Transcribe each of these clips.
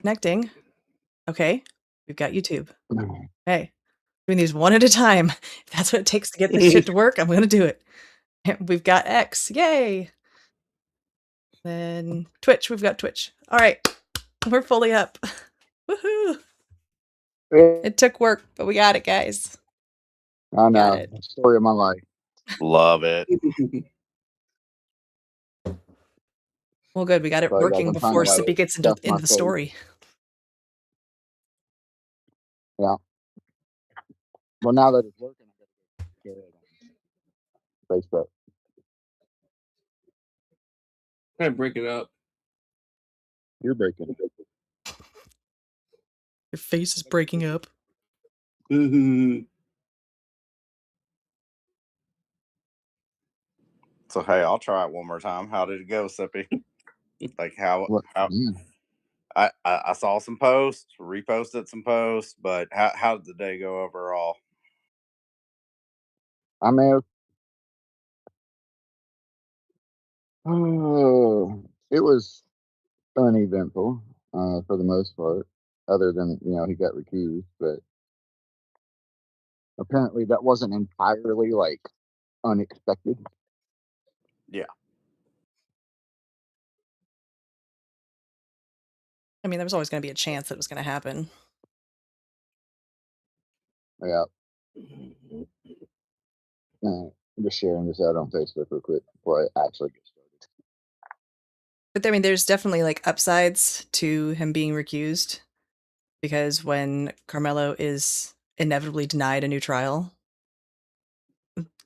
Connecting. Okay. We've got YouTube. Hey, doing these one at a time. If that's what it takes to get this shit to work, I'm going to do it. We've got X. Yay. Then Twitch. We've got Twitch. All right. We're fully up. Woohoo. It took work, but we got it, guys. I know. Story of my life. Love it. Well, good. We got it working before Sippy gets into the story. Yeah. Well, now that it's working, I got to share it on Facebook. I break it up. You're breaking it up. Your face is breaking up. So hey, I'll try it one more time. How did it go, Sippy? Like how I saw some posts, reposted some posts, but how did the day go overall? I mean, it was uneventful for the most part, other than he got recused, but apparently that wasn't entirely like unexpected. Yeah. I mean, there was always going to be a chance that it was going to happen. Yeah. I'm just sharing this out on Facebook real quick before I actually get started. But I mean, there's definitely like upsides to him being recused, because when Karmelo is inevitably denied a new trial,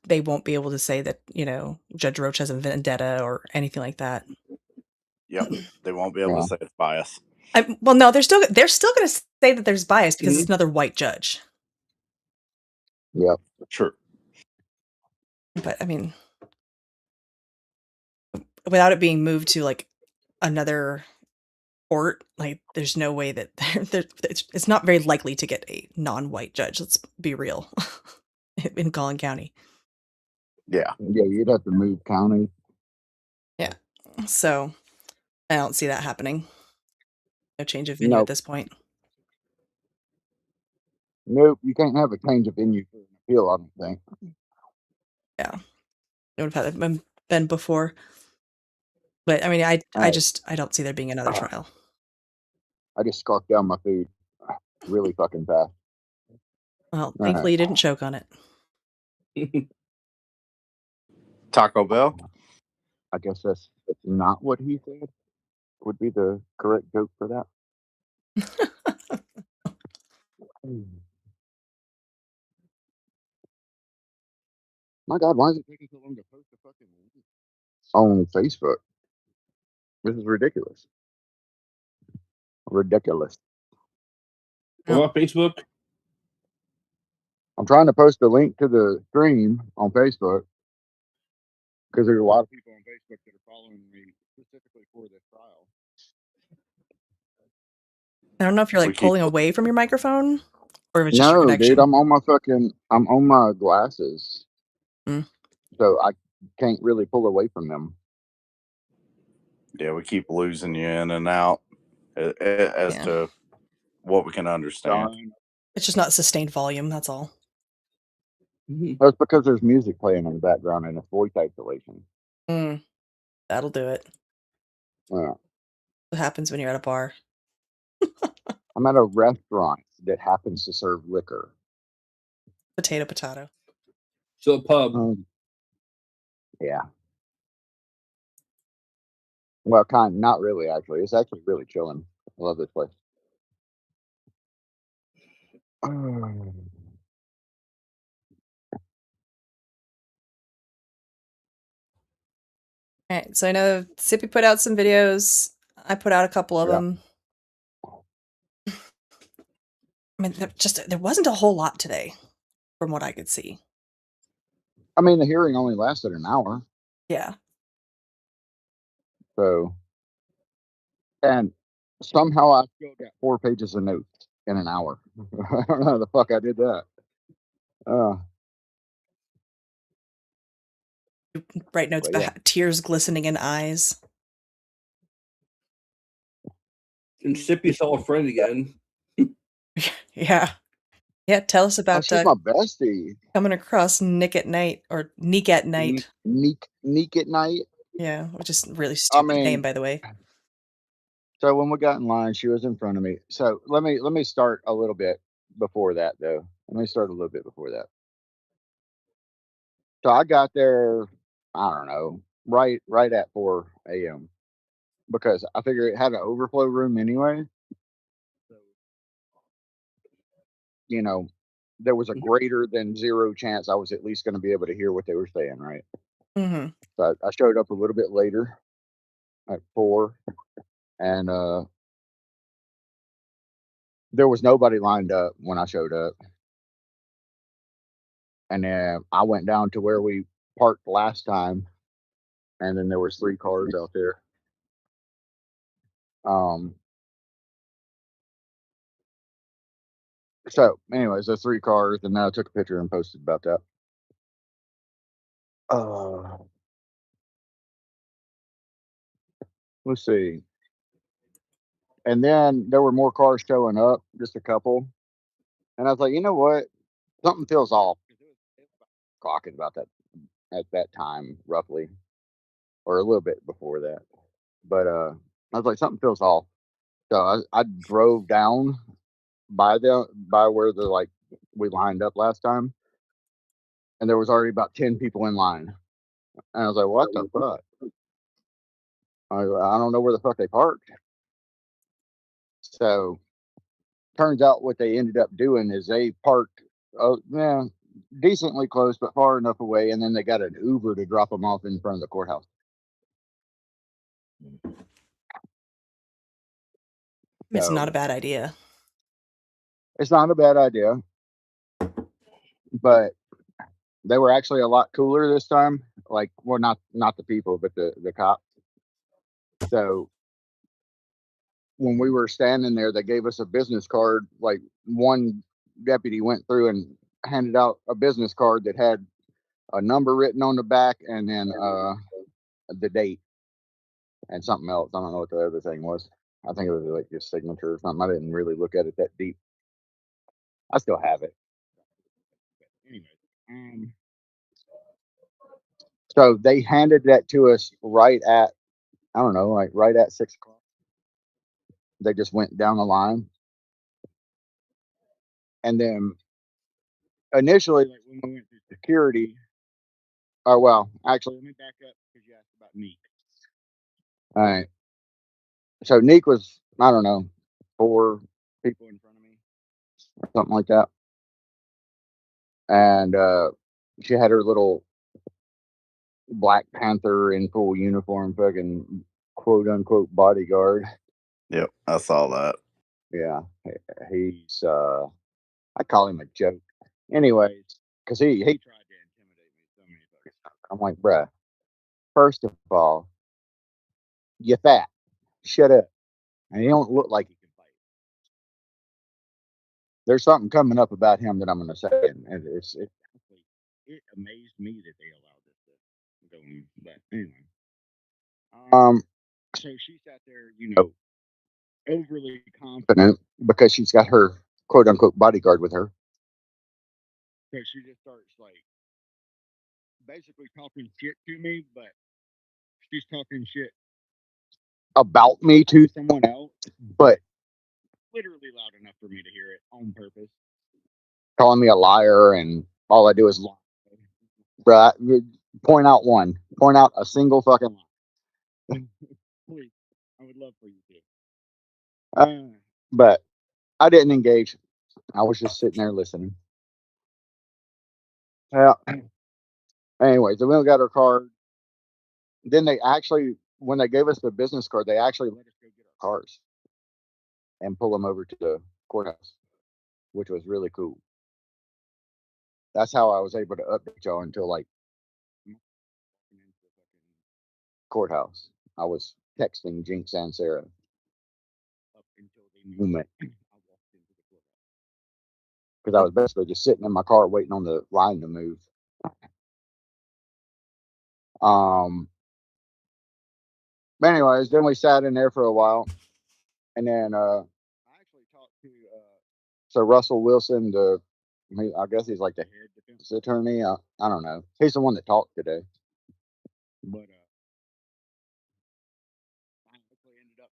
they won't be able to say that, Judge Roach has a vendetta or anything like that. Yep. They won't be able to say it's bias. Well, no, they're still going to say that there's bias because it's another white judge. Yeah. Sure. But I mean, without it being moved to like another court, like there's no way that it's not very likely to get a non-white judge. Let's be real. In Collin County. Yeah, you'd have to move county. Yeah, so I don't see that happening. No change of venue at this point. Nope, you can't have a change of venue for an appeal, I don't think. Yeah, it would have been before. But I mean, I don't see there being another trial. I just scarfed down my food really fucking fast. Well, thankfully you didn't choke on it. Taco Bell? I guess that's not what he said. Would be the correct joke for that. My God, why is it taking so long to post a fucking link on Facebook? This is ridiculous. Ridiculous. What about Facebook? I'm trying to post a link to the stream on Facebook because there's a lot of people on Facebook that are following me specifically for this trial. I don't know if you're like pulling away from your microphone or if it's just your No, connection. dude, I'm on my glasses. So I can't really pull away from them. Yeah, we keep losing you in and out as to what we can understand. It's just not sustained volume, that's all. That's because there's music playing in the background and it's voice isolation. That'll do it. Yeah. What happens when you're at a bar? I'm at a restaurant that happens to serve liquor. Potato. So a pub. Yeah. Well, not really, actually. It's actually really chilling. I love this place. All right, so I know Sippy put out some videos. I put out a couple of them. I mean, there wasn't a whole lot today, from what I could see. I mean, the hearing only lasted an hour. Yeah. So, and somehow I still got 4 pages of notes in an hour. I don't know how the fuck I did that. Write notes about tears glistening in eyes. And Sippy saw a friend again. Yeah. Yeah, tell us Oh, about she's my bestie. coming across Nick at Night or Neek at Night. Neek at Night. Yeah, which is a really I stupid name, mean, by the way. so when we got in line, she was in front of me. So let me start a little bit before that, though. Let me start a little bit before that. So I got there, I don't know, right at 4 a.m. because I figure it had an overflow room anyway. So, you know, there was a greater than zero chance I was at least going to be able to hear what they were saying, right? Mm-hmm. So I showed up a little bit later at 4, and there was nobody lined up when I showed up. And then I went down to where we parked last time, and then there was 3 cars out there. Um, so anyways, the 3 cars, and then I took a picture and posted about that. Uh, let's see. And then there were more cars showing up, just a couple. And I was like, you know what? Something feels off. It was clocking about that at that time, roughly, or a little bit before that. But I was like, something feels off. So I drove down by where the like we lined up last time, and there was already about 10 people in line. And I was like, what the fuck? I don't know where the fuck they parked. So turns out what they ended up doing is they parked, yeah, decently close, but far enough away, and then they got an Uber to drop them off in front of the courthouse. It's not a So bad idea. it's not a bad idea, but they were actually a lot cooler this time. Like, well, not the people, but the cops. So when we were standing there, they gave us a business card. Like, one deputy went through and handed out a business card that had a number written on the back, and then the date and something else. I don't know what the other thing was. I think it was like his signature or something. I didn't really look at it that deep. I still have it. Anyway, so they handed that to us right at, I don't know, like right at 6 o'clock. They just went down the line, and then initially, like when we went through security. Oh well, actually, let me back up because you asked about Neek. All right, so Neek was, I don't know, 4 people in front of me or something like that, and she had her little Black Panther in full uniform, fucking quote unquote bodyguard. Yep, I saw that. Yeah, he's I call him a joke. Anyways, because he tried to intimidate me so many fucking times. I'm like, bruh, first of all, you fat, shut up, and he don't look like he can fight. There's something coming up about him that I'm going to say, and it amazed me that they allowed this to go on. But anyway, so she sat there, overly confident because she's got her quote unquote bodyguard with her. So she just starts like basically talking shit to me, but she's talking shit about me to someone else, but literally loud enough for me to hear it on purpose. Calling me a liar, and all I do is lie. Bruh, point out a single fucking lie. Please, I would love for you to. But I didn't engage. I was just sitting there listening. Yeah. Anyways, then we got our card. Then they actually, when they gave us the business card, they actually let us go get our cars and pull them over to the courthouse, which was really cool. That's how I was able to update y'all until like courthouse. I was texting Jinx and Sarah up until the moment I walked into the courthouse, because I was basically just sitting in my car waiting on the line to move. But anyways, then we sat in there for a while, And then I actually talked to so Russell Wilson, I guess he's like the head defense attorney. I don't know. He's the one that talked today. But I actually ended up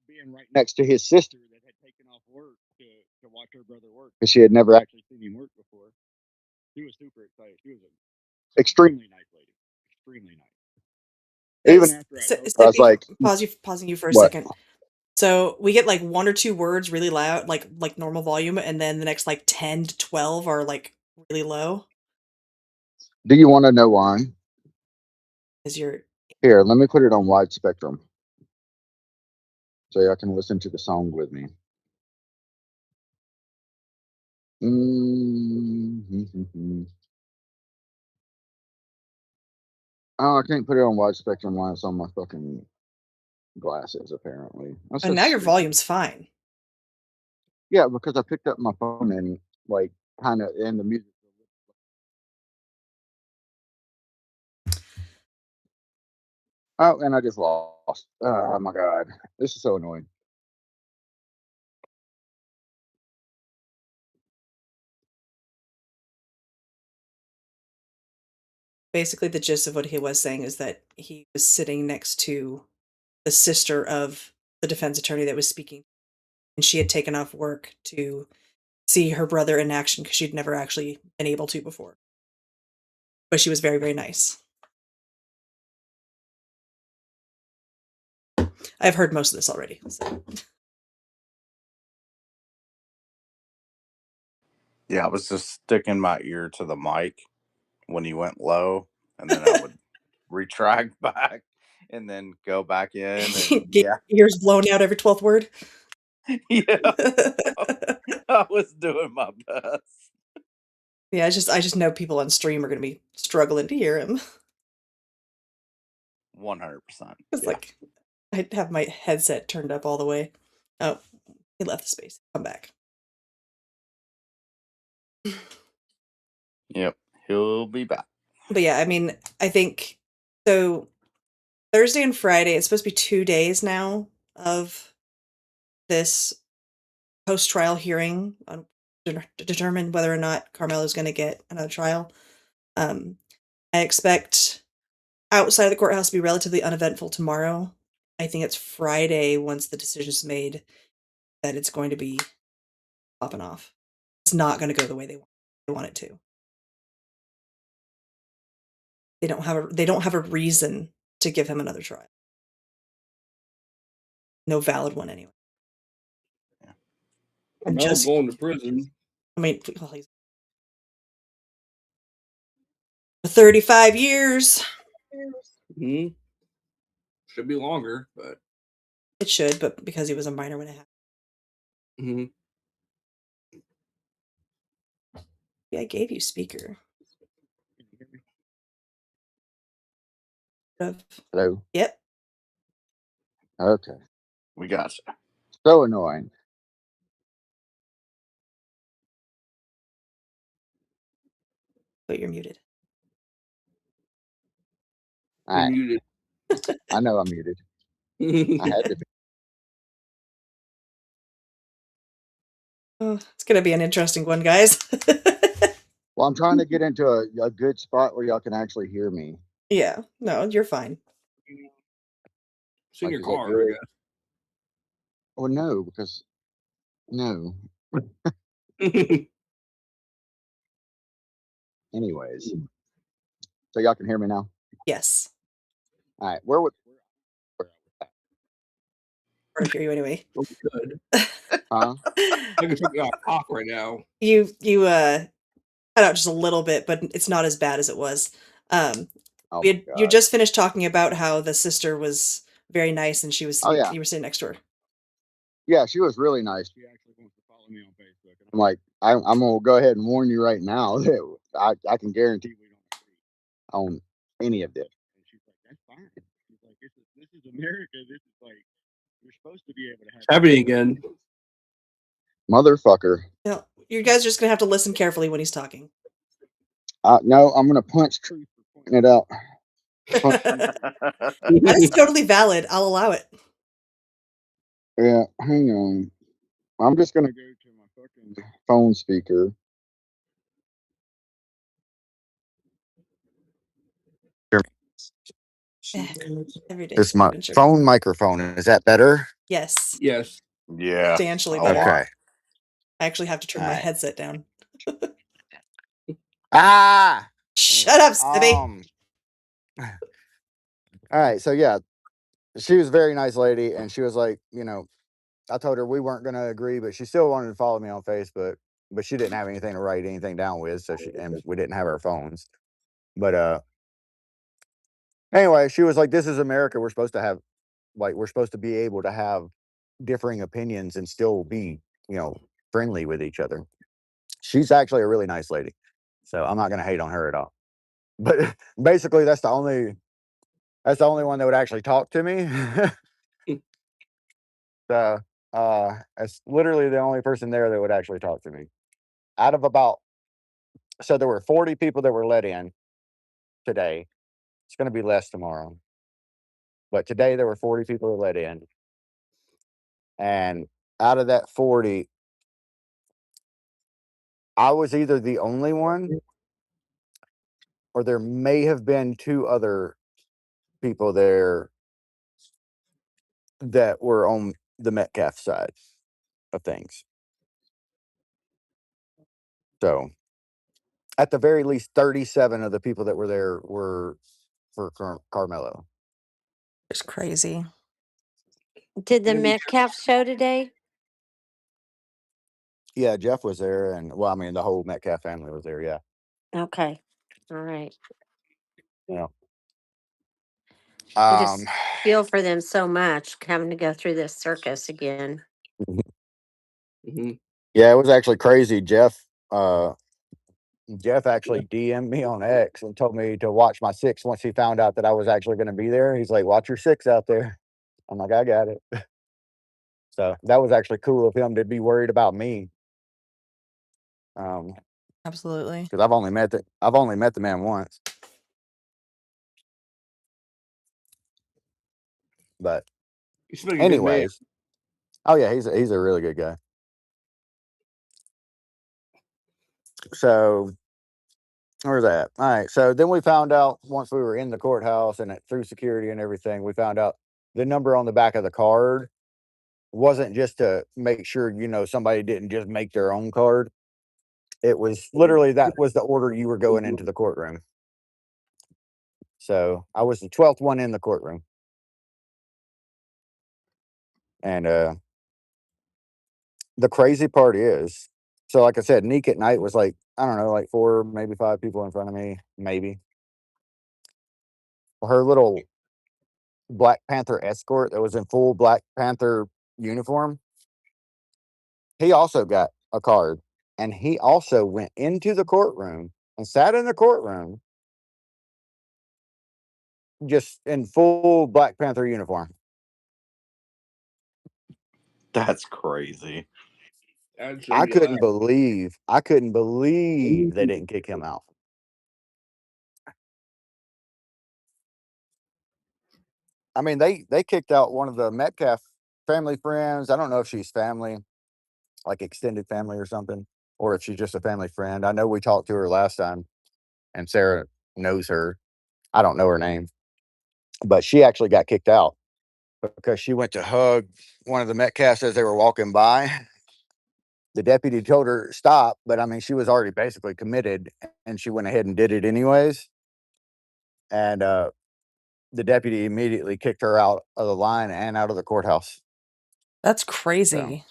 being right next to his sister that had taken off work to watch her brother work because she had never actually seen him work before. She was super excited. She was an extremely nice lady. Extremely nice. Even after I told her, I was like, pausing you for a "What?" second. So we get like 1 or 2 words really loud, like normal volume, and then the next like 10 to 12 are like really low. Do you want to know why? Because you're Here, let me put it on wide spectrum so y'all can listen to the song with me. Mm-hmm. Oh, I can't put it on wide spectrum while it's on my fucking glasses, apparently. That's and so now your stupid. volume's fine. Yeah, because I picked up my phone and like kind of in the music. Oh, and I just lost. Oh my god, this is so annoying. Basically, the gist of what he was saying is that he was sitting next to the sister of the defense attorney that was speaking, and she had taken off work to see her brother in action because she'd never actually been able to before. But she was very, very nice. I've heard most of this already. So. Yeah, I was just sticking my ear to the mic when he went low, and then I would retract back and then go back in, and Get yeah, your ears blown out every 12th word. yeah, I was doing my best. Yeah, I just know people on stream are going to be struggling to hear him. 100%. It's Yeah. like I'd have my headset turned up all the way. Oh, he left the space. Come back. Yep. He'll be back. But yeah, I mean, I think so. Thursday and Friday, it's supposed to be 2 days now of this post-trial hearing to determine whether or not Karmelo is going to get another trial. I expect outside of the courthouse to be relatively uneventful tomorrow. I think it's Friday once the decision is made that it's going to be popping off. It's not going to go the way they want it to. They don't have a reason to give him another trial. No valid one anyway. And Carmelo just going to prison. I mean, well, he's 35 years. Hmm. Should be longer, but It should, but because he was a minor when it happened. hmm. Yeah, I gave you speaker. Hello. Yep. Okay. We got you. So annoying. But you're muted. All You're right. muted. I know I'm muted. I had to be. Oh, it's gonna be an interesting one, guys. Well, I'm trying to get into a good spot where y'all can actually hear me. Yeah, no, you're fine. It's in Like, your is it car, good? Well, no, because no. I guess. Anyways, so y'all can hear me now. Yes, All right. Where hard to hear you anyway. Well, we could. huh? I can check out cock right now. You cut out just a little bit, but it's not as bad as it was. Um, Oh my you god. just finished talking about how the sister was very nice and Oh yeah. you were sitting next to her. Yeah, she was really nice. She actually wants to follow me on Facebook. And I'm like, I'm gonna go ahead and warn you right now that I can guarantee we don't agree on any of this. And she's like, that's fine. She's like, this is America. This is like you're supposed to be able to have It's happening again. motherfucker. No, you guys are just gonna have to listen carefully when he's talking. No, I'm gonna punch truth for pointing it out. Punch truth. That is totally valid. I'll allow it. Yeah, hang on. I'm just gonna go to my fucking phone speaker. Eh, every day It's my sugar. phone microphone. Is that better? Yes, Yes. Yeah, substantially a better. lot. Okay. I actually have to turn All my right. headset down. Ah. Shut Anyway, up, Sibby. all right. So yeah, she was a very nice lady, and she was like, I told her we weren't going to agree, but she still wanted to follow me on Facebook, but she didn't have anything to write anything down with, and we didn't have our phones. But anyway, she was like, "This is America. We're supposed to be able to have differing opinions and still be, friendly with each other." She's actually a really nice lady, so I'm not going to hate on her at all. But basically, that's the only one that would actually talk to me. So it's literally the only person there that would actually talk to me. Out of about, so there were 40 people that were let in today. It's going to be less tomorrow, but today there were 40 people that let in, and out of that 40, I was either the only one, or there may have been two other people there that were on the Metcalf side of things. So at the very least, 37 of the people that were there were for Carmelo. It's crazy. Did the And Metcalf show today? Yeah, Jeff was there, and well, I mean, the whole Metcalf family was there. Yeah, Okay. All right. yeah. I Um, just feel for them so much having to go through this circus again. hmm yeah, it was actually crazy. Jeff actually DM'd me on X and told me to watch my six once he found out that I was actually going to be there. He's like, "Watch your six out there." I'm like, "I got it." So that was actually cool of him to be worried about me. Absolutely. Because I've only met the man once. But He's like a good man. anyways, oh yeah, he's a really good guy. So where's that? All right. So then we found out once we were in the courthouse and through security and everything, we found out the number on the back of the card wasn't just to make sure, somebody didn't just make their own card. It was literally that was the order you were going into the courtroom. So I was the 12th one in the courtroom. And the crazy part is, so like I said, Neek at night was like, I don't know, like four, maybe five people in front of me, maybe. Her little Black Panther escort that was in full Black Panther uniform, he also got a card, and he also went into the courtroom and sat in the courtroom just in full Black Panther uniform. That's crazy. Actually, I couldn't believe they didn't kick him out. I mean, they kicked out one of the Metcalf family friends. I don't know if she's family, like extended family or something, or if she's just a family friend. I know we talked to her last time, and Sarah knows her. I don't know her name, but she actually got kicked out because she went to hug one of the Metcalfs as they were walking by. The deputy told her stop, but I mean, she was already basically committed, and she went ahead and did it anyways. And the deputy immediately kicked her out of the line and out of the courthouse. That's So, crazy.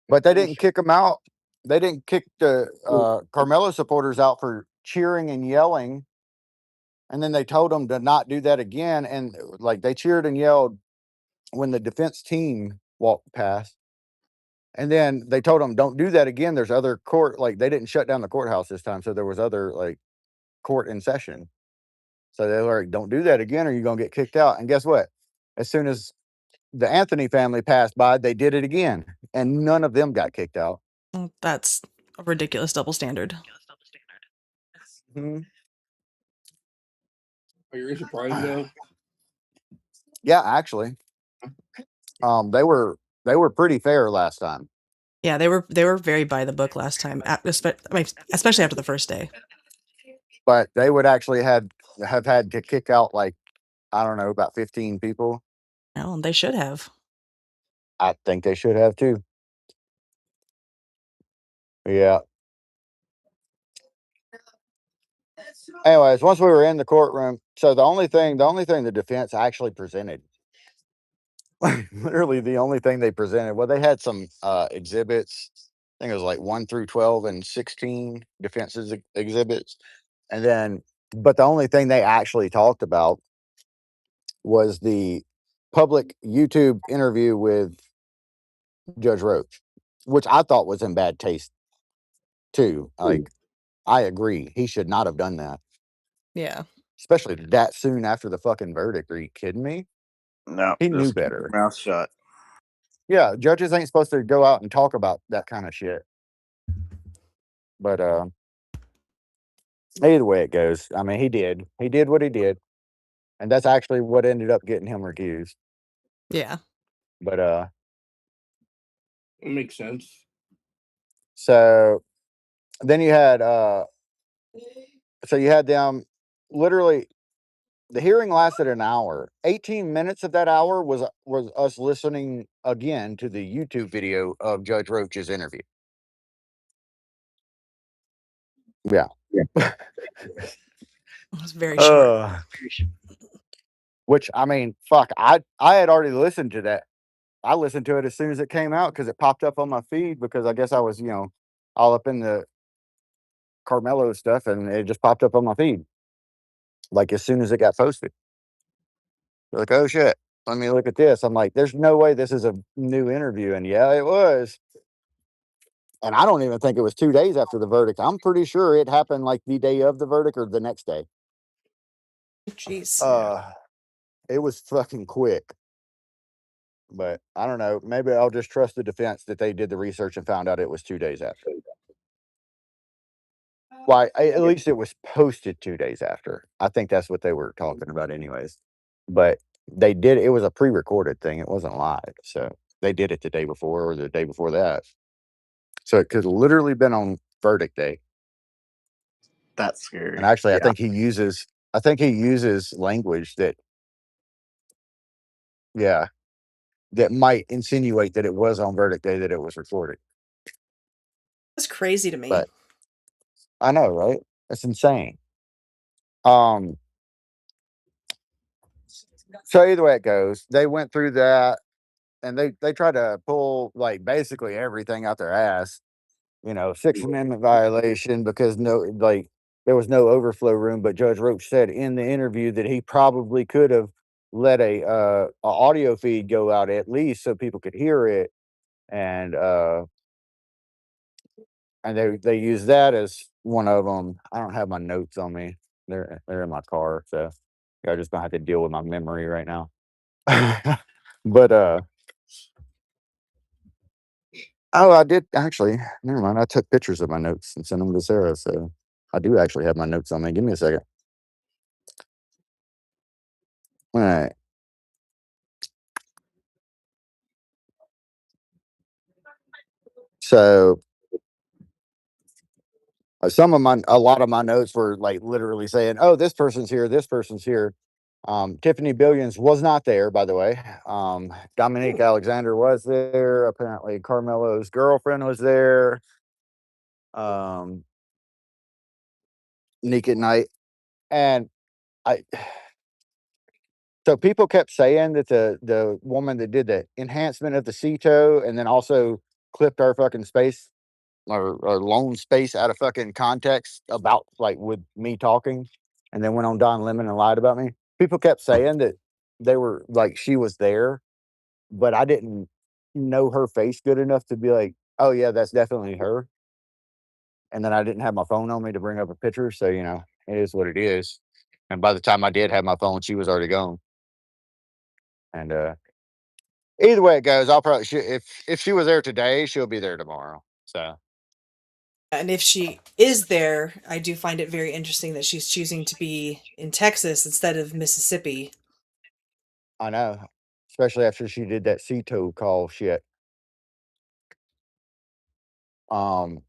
but they didn't kick him out. They didn't kick the Carmelo supporters out for cheering and yelling. And then they told them to not do that again. And like they cheered and yelled when the defense team walked past. And then they told them, don't do that again. There's other court, like they didn't shut down the courthouse this time. So there was other like court in session. So they were like, don't do that again or you're going to get kicked out. And guess what? As soon as the Anthony family passed by, they did it again. And none of them got kicked out. That's a ridiculous double standard. Mhm. are you surprised though? Yeah, actually. They were pretty fair last time. Yeah, they were very by the book last time, especially after the first day. But they would actually have had to kick out, like, I don't know, about 15 people. No, they should have. I think they should have too. Yeah. Anyways, once we were in the courtroom, so the only thing the defense actually presented, literally the only thing they presented, well, they had some exhibits. I think it was like 1 through 12 and 16 defenses exhibits. And then, but the only thing they actually talked about was the public YouTube interview with Judge Roach, which I thought was in bad taste too. Like, I agree. He should not have done that, Yeah. especially that soon after the fucking verdict. Are you kidding me? No, He knew just keep your better. mouth shut. Yeah, judges ain't supposed to go out and talk about that kind of shit. But either way it goes, I mean, he did. He did what he did, and that's actually what ended up getting him recused. Yeah. But That makes sense. so then you had so you had them literally. The hearing lasted an hour. 18 minutes of that hour was us listening again to the YouTube video of Judge Roach's interview. Yeah. It was very short. Which, I mean, fuck, I had already listened to that. I listened to it as soon as it came out because it popped up on my feed because I guess I was, all up in the Carmelo stuff and it just popped up on my feed like as soon as it got posted. Like, oh shit, let me look at this. I'm like, there's no way this is a new interview. And yeah, it was. And I don't even think it was 2 days after the verdict. I'm pretty sure it happened like the day of the verdict or the next day. Jeez. It was fucking quick. But I don't know. Maybe I'll just trust the defense that they did the research and found out it was 2 days after. Why? At least it was posted 2 days after. I think that's what they were talking about, anyways. But they did. It was a pre-recorded thing. It wasn't live, so they did it the day before or the day before that. So it could literally been on verdict day. That's And scary. actually, Yeah. I think he uses language that, yeah, that might insinuate that it was on verdict day that it was recorded. That's crazy to me. But I know, right? That's insane. Um, so either way it goes, they went through that and they tried to pull like basically everything out their ass. Sixth Amendment violation because there was no overflow room. But Judge Roach said in the interview that he probably could have let a audio feed go out at least so people could hear it, and they use that as one of them. I don't have my notes on me; they're in my car, so I'm just gonna have to deal with my memory right now. But oh, I did actually. Never mind. I took pictures of my notes and sent them to Sarah, so I do actually have my notes on me. Give me a second. All right. So a lot of my notes were like literally saying, "Oh, this person's here. This person's here." Tiffany Billions was not there, by the way. Dominique Alexander was there. Apparently, Carmelo's girlfriend was there. Um, Nick at Night, and I. So people kept saying that the woman that did the enhancement of the CETO and then also clipped our fucking space or loan space out of fucking context about like with me talking and then went on Don Lemon and lied about me. People kept saying that they were like she was there, but I didn't know her face good enough to be like, oh yeah, that's definitely her. And then I didn't have my phone on me to bring up a picture, so it is what it is. And by the time I did have my phone, she was already gone. And either way it goes, I'll probably if she was there today, she'll be there tomorrow. So And if she is there, I do find it very interesting that she's choosing to be in Texas instead of Mississippi. I know. especially after she did that CETO call shit. Um,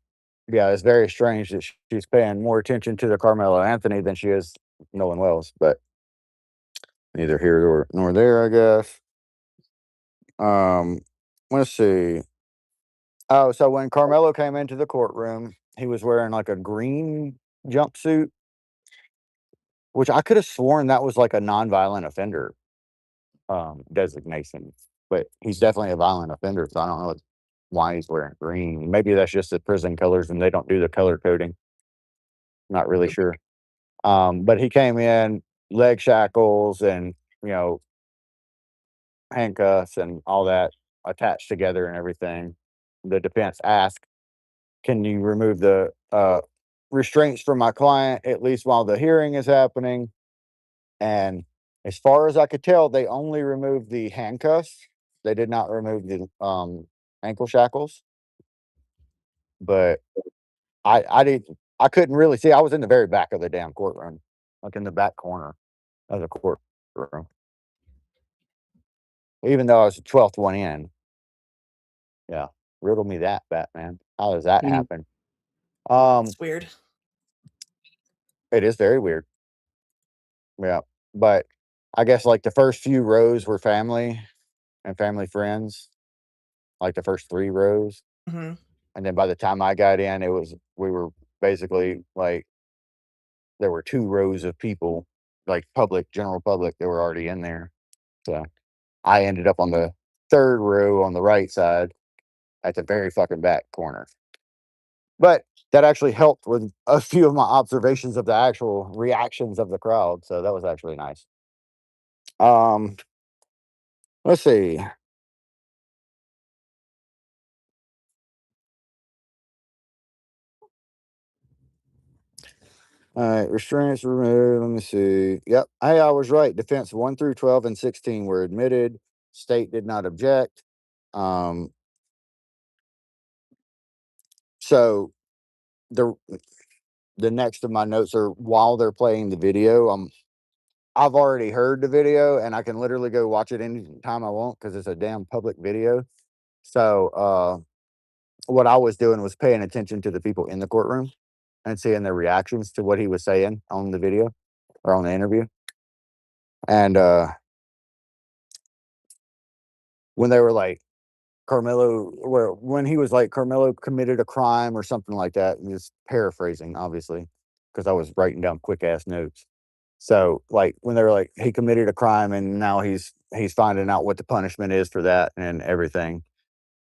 yeah, it's very strange that she's paying more attention to the Carmelo Anthony than she is Nolan Wells, but neither here nor there, I guess. Um, let's see. Oh, so when Carmelo came into the courtroom, he was wearing like a green jumpsuit, which I could have sworn that was like a nonviolent offender designation, but he's definitely a violent offender, so I don't know why he's wearing green. Maybe that's just the prison colors and they don't do the color coding. Not really sure. But he came in, leg shackles and, you know, handcuffs and all that attached together and everything. The defense asked, can you remove the restraints from my client at least while the hearing is happening? And as far as I could tell, they only removed the handcuffs. They did not remove the ankle shackles. But I couldn't really see. I was in the very back of the damn courtroom, like in the back corner of the courtroom. Even though I was the 12th one in. Yeah. Riddle me that, Batman. How does that Mhm. happen? It's weird. It is very weird. Yeah. But I guess like the first few rows were family and family friends, like the first 3 rows. Mhm. And then by the time I got in, we were basically like there were 2 rows of people, like general public that were already in there. So I ended up on the 3rd row on the right side at the very fucking back corner. But that actually helped with a few of my observations of the actual reactions of the crowd. So that was actually nice. Um, let's see. All right, restraints removed. Let me see. Yep. Hey, I was right. Defense 1 through 12 and 16 were admitted. State did not object. Um, so the the next of my notes are while they're playing the video. I've already heard the video and I can literally go watch it anytime I want because it's a damn public video. So what I was doing was paying attention to the people in the courtroom and seeing their reactions to what he was saying on the video or on the interview. And when they were like, when he was like, Carmelo committed a crime or something like that, and just paraphrasing, obviously, because I was writing down quick ass notes. So, like, when they were like, he committed a crime and now he's finding out what the punishment is for that and everything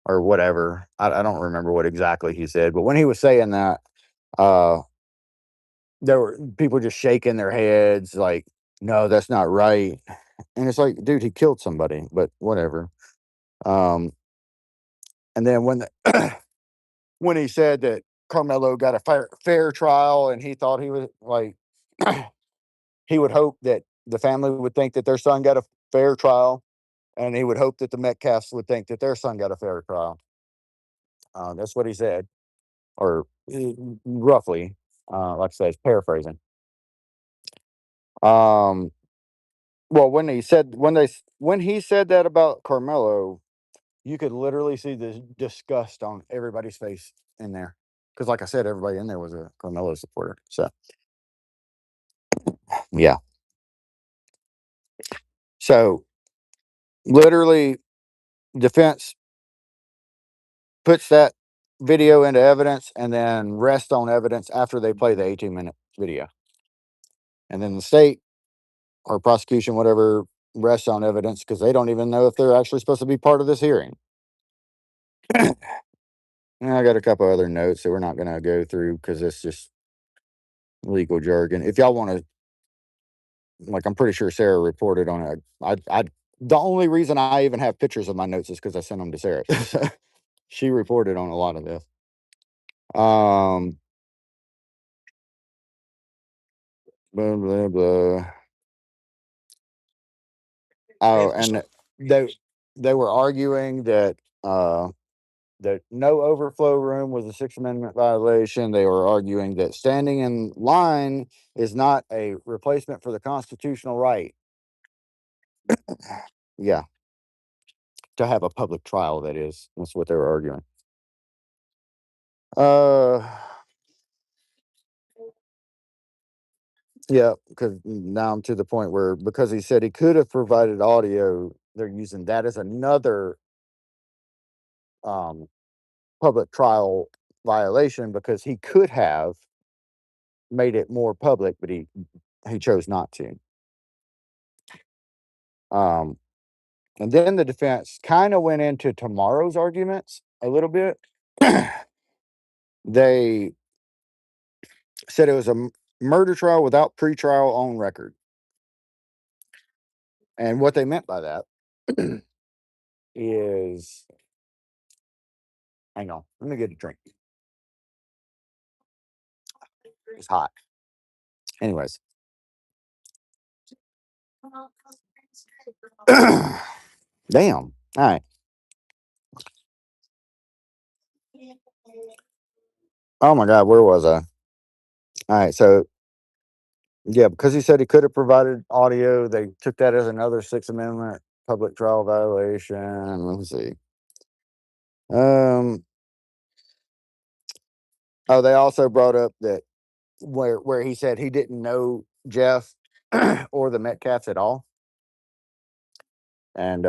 or whatever. I don't remember what exactly he said, but when he was saying that, uh, there were people just shaking their heads like, no, that's not right. And it's like, dude, he killed somebody, but whatever. Um, and then when he said that Carmelo got a fair trial and he thought he was like, he would hope that the family would think that their son got a fair trial and he would hope that the Metcalfs would think that their son got a fair trial. That's what he said, or roughly, like I said, paraphrasing. Um, well, when he said that about Carmelo, you could literally see the disgust on everybody's face in there. Because, like I said, everybody in there was a Carmelo supporter. So, yeah. So, literally, defense puts that video into evidence and then rests on evidence after they play the 18-minute video. And then the state or prosecution, whatever, rests on evidence because they don't even know if they're actually supposed to be part of this hearing. And I got a couple other notes that we're not going to go through because it's just legal jargon. If y'all want to, like, I'm pretty sure Sarah reported on it. The only reason I even have pictures of my notes is because I sent them to Sarah. She reported on a lot of this. Blah blah blah. Oh, and they they were arguing that no overflow room was a Sixth Amendment violation. They were arguing that standing in line is not a replacement for the constitutional right. Yeah. to have a public trial. That's what they were arguing. Yeah, because now I'm to the point where, because he said he could have provided audio, they're using that as another public trial violation, because he could have made it more public, but he chose not to. And then the defense kind of went into tomorrow's arguments a little bit. They said it was a murder trial without pretrial on record. And what they meant by that is, hang on, let me get a drink. It's hot. Anyways. Damn. All right. Oh my God, where was I? All right, so yeah, because he said he could have provided audio, they took that as another Sixth Amendment public trial violation. Let me see. Oh, they also brought up that where he said he didn't know Jeff or the Metcalfs at all, and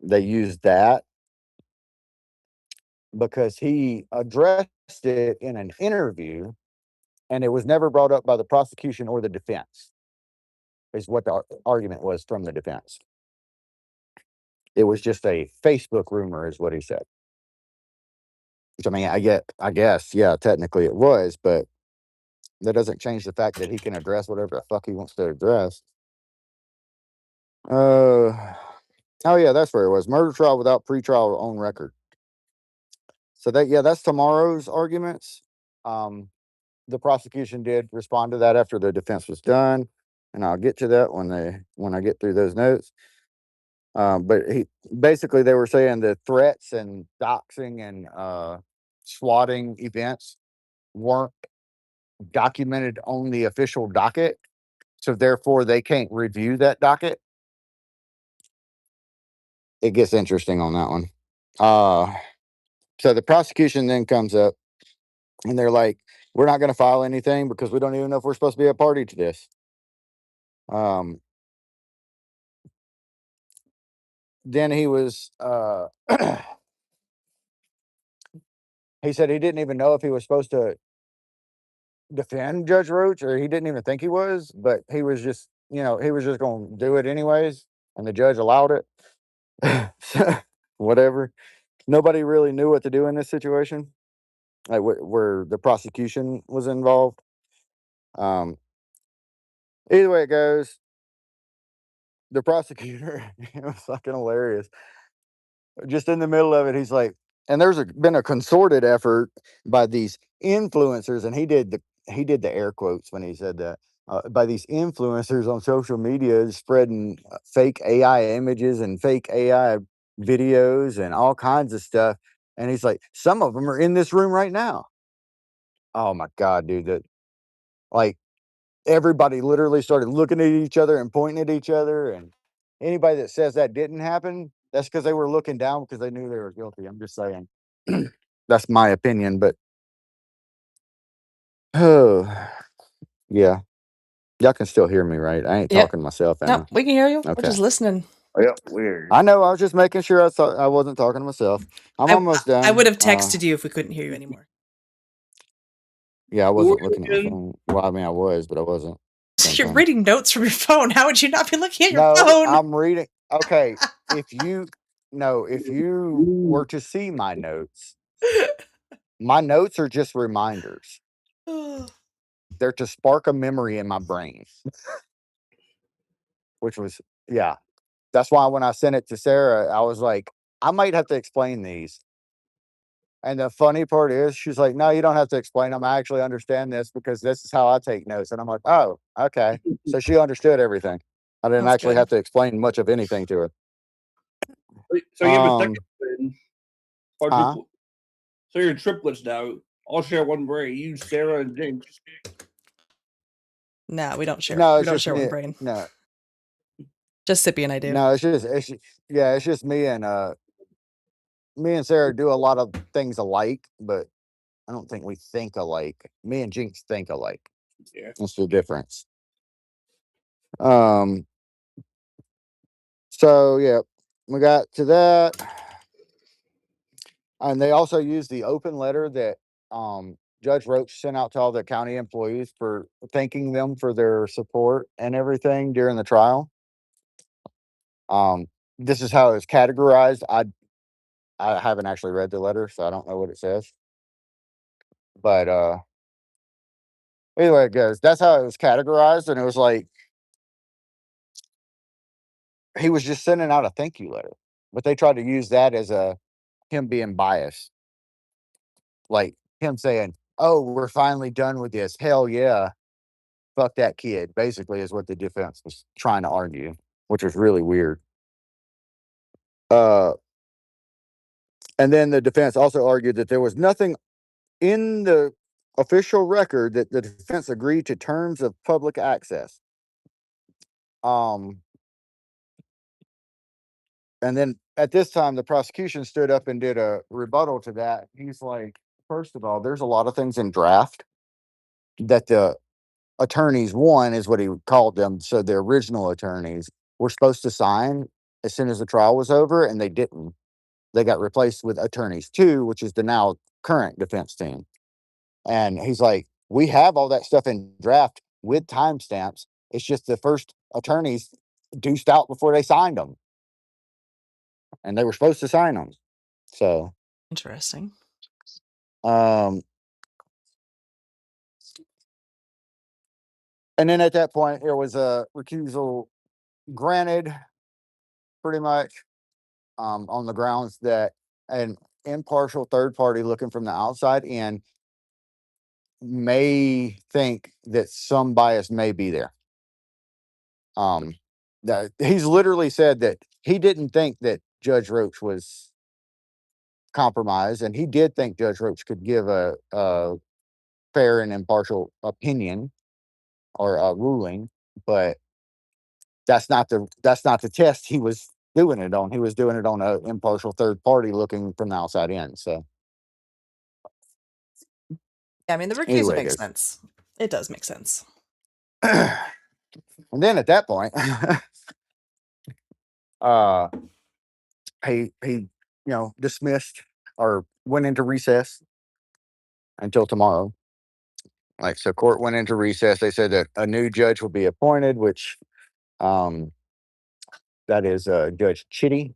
they used that because he addressed it in an interview, and it was never brought up by the prosecution or the defense. Is what the argument was from the defense. It was just a Facebook rumor, is what he said. Which, I mean, I guess, yeah, technically it was, but that doesn't change the fact that he can address whatever the fuck he wants to address. Oh yeah, that's where it was. Murder trial without pretrial on record. So that's tomorrow's arguments. The prosecution did respond to that after the defense was done, and I'll get to that when I get through those notes. But they were saying the threats and doxing and swatting events weren't documented on the official docket, so therefore they can't review that docket. It gets interesting on that one. So the prosecution then comes up and they're like, we're not going to file anything because we don't even know if we're supposed to be a party to this. Then he was he said he didn't even know if he was supposed to defend Judge Roach, or he didn't even think he was, but he was just going to do it anyways, and the judge allowed it. So, whatever. Nobody really knew what to do in this situation, like where the prosecution was involved. Either way it goes, the prosecutor, it was fucking hilarious. Just in the middle of it, he's like, and been a concerted effort by these influencers, and he did the air quotes when he said that, by these influencers on social media spreading fake AI images and fake AI videos and all kinds of stuff. And he's like, some of them are in this room right now. Oh my God, dude, that, like, everybody literally started looking at each other and pointing at each other, and anybody that says that didn't happen, that's because they were looking down because they knew they were guilty. I'm just saying. That's my opinion, but oh yeah, y'all can still hear me, right? I ain't Yep. talking to myself, am No, we can hear you. We're Okay. just listening. Yeah, weird. I know. I was just making sure I wasn't talking to myself. I'm almost done. I would have texted you if we couldn't hear you anymore. Yeah, I wasn't looking at my phone. Well, I mean, I was, but I wasn't. You're reading notes from your phone. How would you not be looking at your phone? No, I'm reading. Okay, if you were to see my notes are just reminders. They're to spark a memory in my brain. Which was, yeah. That's why when I sent it to Sarah, I was like, I might have to explain these. And the funny part is, she's like, no, you don't have to explain them. I actually understand this because this is how I take notes. And I'm like, oh, okay. So she understood everything. I didn't actually have to explain much of anything to her. So you have a second twin. So you're triplets now. All share one brain. You, Sarah, and Jinx. No, we don't share. No, we don't share one brain. No. Just Sippy and I do. No, it's just me and Sarah do a lot of things alike, but I don't think we think alike. Me and Jinx think alike. Yeah. That's the difference. So yeah, we got to that. And they also used the open letter that Judge Roach sent out to all the county employees for thanking them for their support and everything during the trial. This is how it's categorized. I haven't actually read the letter, so I don't know what it says. But anyway, it goes. That's how it was categorized, and it was like he was just sending out a thank you letter, but they tried to use that as him being biased, like him saying, "Oh, we're finally done with this. Hell yeah, fuck that kid." Basically, is what the defense was trying to argue, which was really weird. Uh, and then the defense also argued that there was nothing in the official record that the defense agreed to terms of public access. Um, and then at this time, the prosecution stood up and did a rebuttal to that. He's like, first of all, there's a lot of things in draft that the attorneys, one is what he called them. So the original attorneys were supposed to sign as soon as the trial was over, and they didn't. They got replaced with attorneys two, which is the now current defense team. And he's like, we have all that stuff in draft with timestamps. It's just the first attorneys deuced out before they signed them, and they were supposed to sign them. So, Interesting. and then at that point, there was a recusal granted, pretty much, on the grounds that an impartial third party looking from the outside in may think that some bias may be there. That he's literally said that he didn't think that Judge Roach was compromised, and he did think Judge Roach could give a fair and impartial opinion or a ruling, but that's not the test he was doing it on. He was doing it on an impartial third party looking from the outside in. So Yeah, I mean, the recusal anyway, it makes goes. sense. It does make sense. And then at that point, uh, he dismissed or went into recess until tomorrow. Like, so court went into recess. They said that a new judge will be appointed, which um that is Judge Chitty.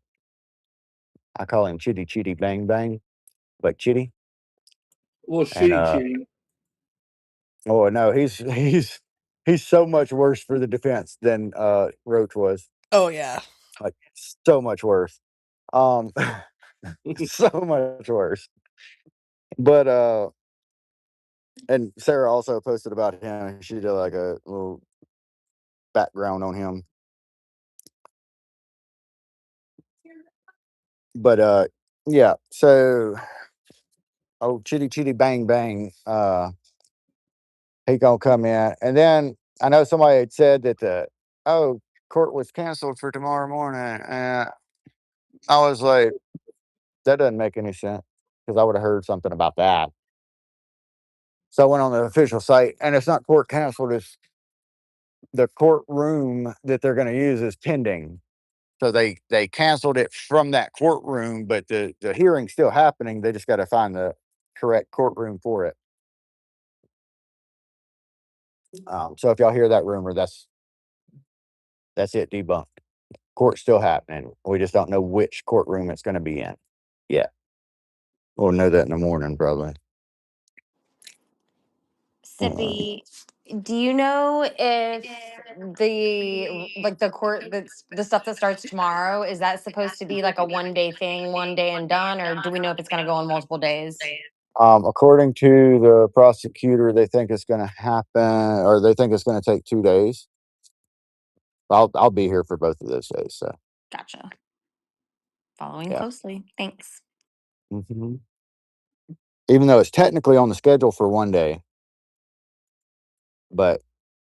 I call him Chitty Chitty Bang Bang, but Chitty. Well, And shitty, shitty. oh no, he's so much worse for the defense than Roach was. Oh yeah. Like, so much worse. Um so much worse. But and Sarah also posted about him. She did like a little background on him. But yeah, so Chitty Chitty Bang Bang, he gonna come in. And then I know somebody had said that court was canceled for tomorrow morning. And I was like, that doesn't make any sense, because I would have heard something about that. So I went on the official site, and it's not court canceled, it's the courtroom that they're gonna use is pending. So they canceled it from that courtroom, but the hearing's still happening. They just gotta find the correct courtroom for it. So if y'all hear that rumor, that's it, debunked. Court's still happening. We just don't know which courtroom it's gonna be in. Yeah. We'll know that in the morning, probably. Sippy, do you know if the court that's the stuff that starts tomorrow, is that supposed to be like a 1 day thing, 1 day and done, or do we know if it's gonna go on multiple days? According to the prosecutor, they think it's gonna happen, or they think it's gonna take 2 days. I'll be here for both of those days. So Gotcha. Following yeah. closely. Thanks. hmm Even though it's technically on the schedule for 1 day, but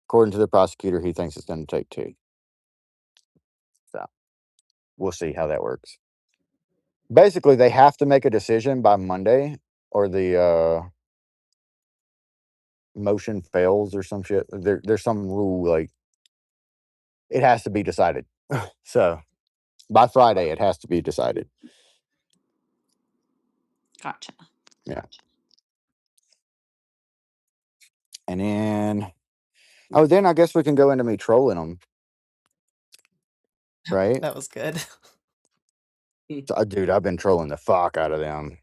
according to the prosecutor, he thinks it's going to take two. we'll see how that works. Basically, they have to make a decision by Monday, or the motion fails or some shit. There's some rule, like, it has to be decided. So by Friday, it has to be decided. Gotcha. Yeah. And then I guess we can go into me trolling them, right? That was good. So, dude, I've been trolling the fuck out of them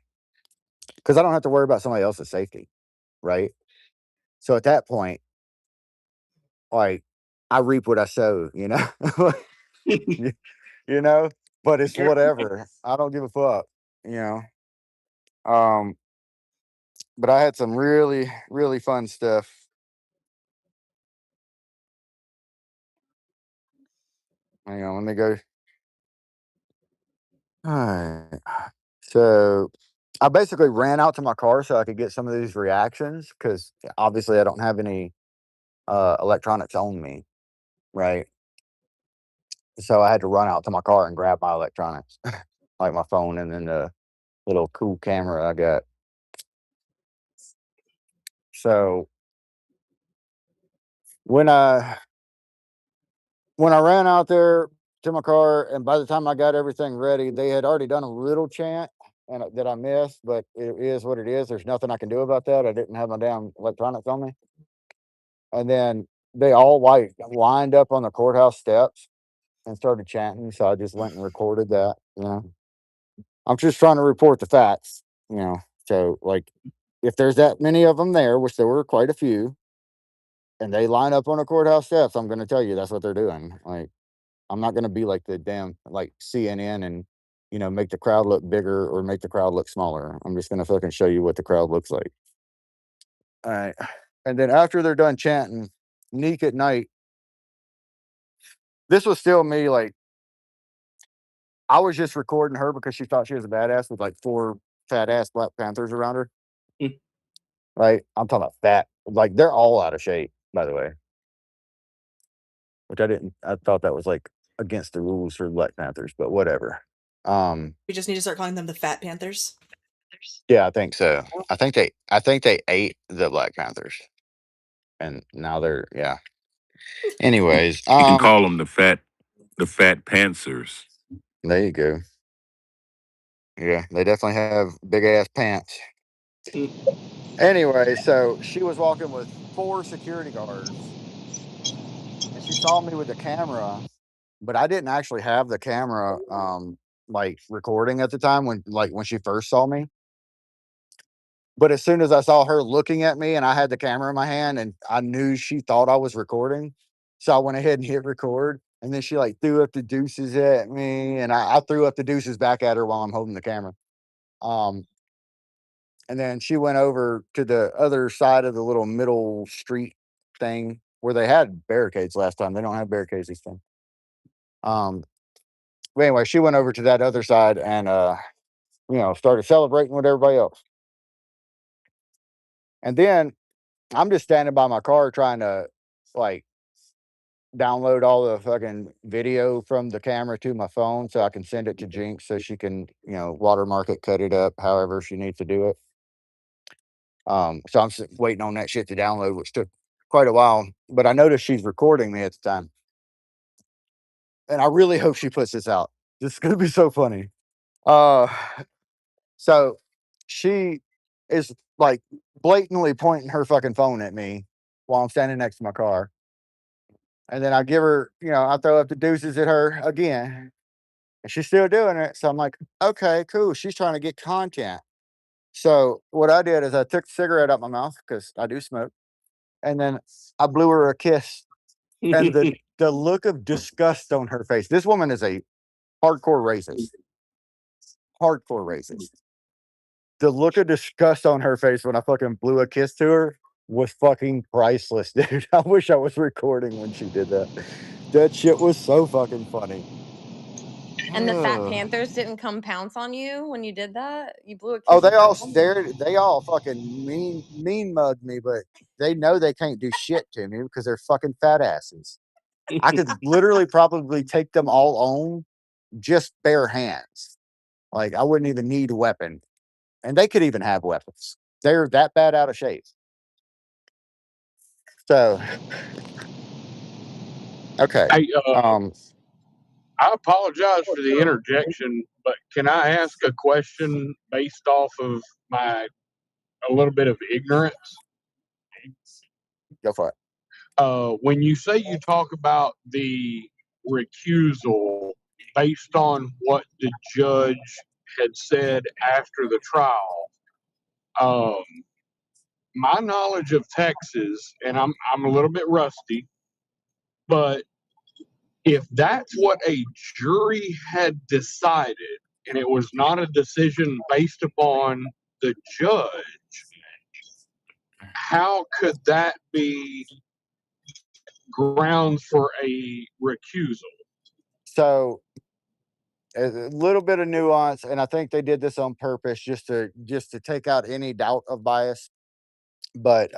because I don't have to worry about somebody else's safety, right? So at that point, like, I reap what I sow, you know? you, you know? But it's whatever. I don't give a fuck, you know? Um, but I had some really, really fun stuff. Hang on, let me go. All right. So I basically ran out to my car so I could get some of these reactions because obviously I don't have any electronics on me, right? So I had to run out to my car and grab my electronics, like my phone and then the little cool camera I got. So when I ran out there to my car, and by the time I got everything ready, they had already done a little chant and that I missed, but it is what it is. There's nothing I can do about that. I didn't have my damn electronics on me. And then they all like lined up on the courthouse steps and started chanting. So I just went and recorded that. You know, I'm just trying to report the facts. You know, so like, if there's that many of them there, which there were quite a few, and they line up on the courthouse steps, I'm going to tell you that's what they're doing. Like, I'm not going to be like the damn like CNN and make the crowd look bigger or make the crowd look smaller. I'm just going to fucking show you what the crowd looks like. All right, and then after they're done chanting, Neek at night. This was still me, like, I was just recording her because she thought she was a badass with like 4 fat ass Black Panthers around her. Right? I'm talking about fat. Like, they're all out of shape, by the way. Which I thought that was like against the rules for Black Panthers, but whatever. We just need to start calling them the Fat Panthers. Yeah, I think so. I think they ate the Black Panthers. And now they're, yeah. Anyways, You can call them the fat pantsers. there you go. Yeah, they definitely have big ass pants. Anyway, so she was walking with 4 security guards and she saw me with the camera, but I didn't actually have the camera like recording at the time when she first saw me. But as soon as I saw her looking at me and I had the camera in my hand and I knew she thought I was recording, so I went ahead and hit record. And then she like threw up the deuces at me, and I threw up the deuces back at her while I'm holding the camera. Um, and then she went over to the other side of the little middle street thing where they had barricades last time. They don't have barricades this time. But anyway, she went over to that other side and started celebrating with everybody else. And then I'm just standing by my car trying to like download all the fucking video from the camera to my phone so I can send it to Jinx so she can, watermark it, cut it up, however she needs to do it. So I'm waiting on that shit to download, which took quite a while. But I noticed she's recording me at the time, and I really hope she puts this out. This is gonna be so funny. Uh, so she is like blatantly pointing her fucking phone at me while I'm standing next to my car. And then I give her, I throw up the deuces at her again, and she's still doing it. So I'm like, okay, cool. She's trying to get content. So what I did is I took the cigarette out my mouth because I do smoke, and then I blew her a kiss. And the look of disgust on her face. This woman is a hardcore racist. Hardcore racist. The look of disgust on her face when I fucking blew a kiss to her was fucking priceless, dude. I wish I was recording when she did that. That shit was so fucking funny. And the Fat Ugh. Panthers didn't come pounce on you when you did that? You blew a Oh, kiss they at all them? stared. They all fucking mean mugged me, but they know they can't do shit to me because they're fucking fat asses. I could literally probably take them all on just bare hands. Like I wouldn't even need a weapon, and they could even have weapons. They're that bad out of shape. So okay, Hey, um, I apologize for the interjection, but can I ask a question based off of my a little bit of ignorance? go for it. When you say you talk about the recusal based on what the judge had said after the trial, um, my knowledge of Texas, and I'm a little bit rusty, but if that's what a jury had decided and it was not a decision based upon the judge, how could that be grounds for a recusal? So a little bit of nuance, and I think they did this on purpose just to take out any doubt of bias. But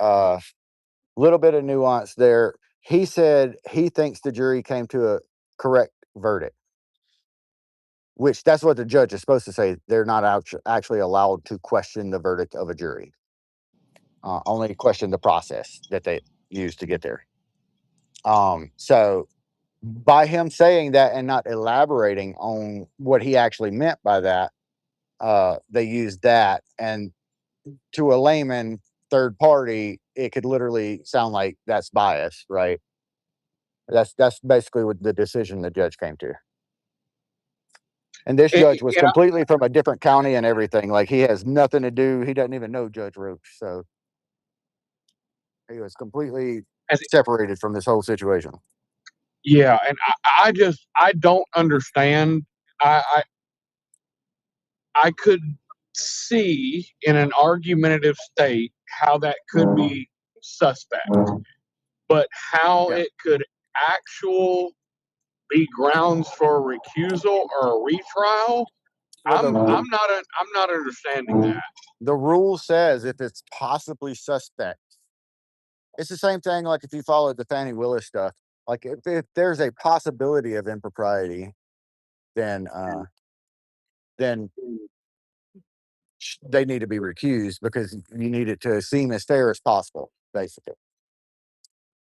little bit of nuance there. He said he thinks the jury came to a correct verdict, which that's what the judge is supposed to say. They're not actually allowed to question the verdict of a jury. Only question the process that they used to get there. So by him saying that and not elaborating on what he actually meant by that, they used that, and to a layman third party, it could literally sound like that's bias, right? That's basically what the decision the judge came to. And this And, judge was and, completely from a different county and everything. Like he has nothing to do. He doesn't even know Judge Roach, so he was completely and separated from this whole situation. yeah, and I don't understand. I could see in an argumentative state how that could be suspect, but how Yeah. it could actual be grounds for a recusal or a retrial, Well, I'm not understanding that. the rule says if it's possibly suspect, it's the same thing. Like if you follow the Fannie Willis stuff, like if there's a possibility of impropriety, then then they need to be recused because you need it to seem as fair as possible, basically.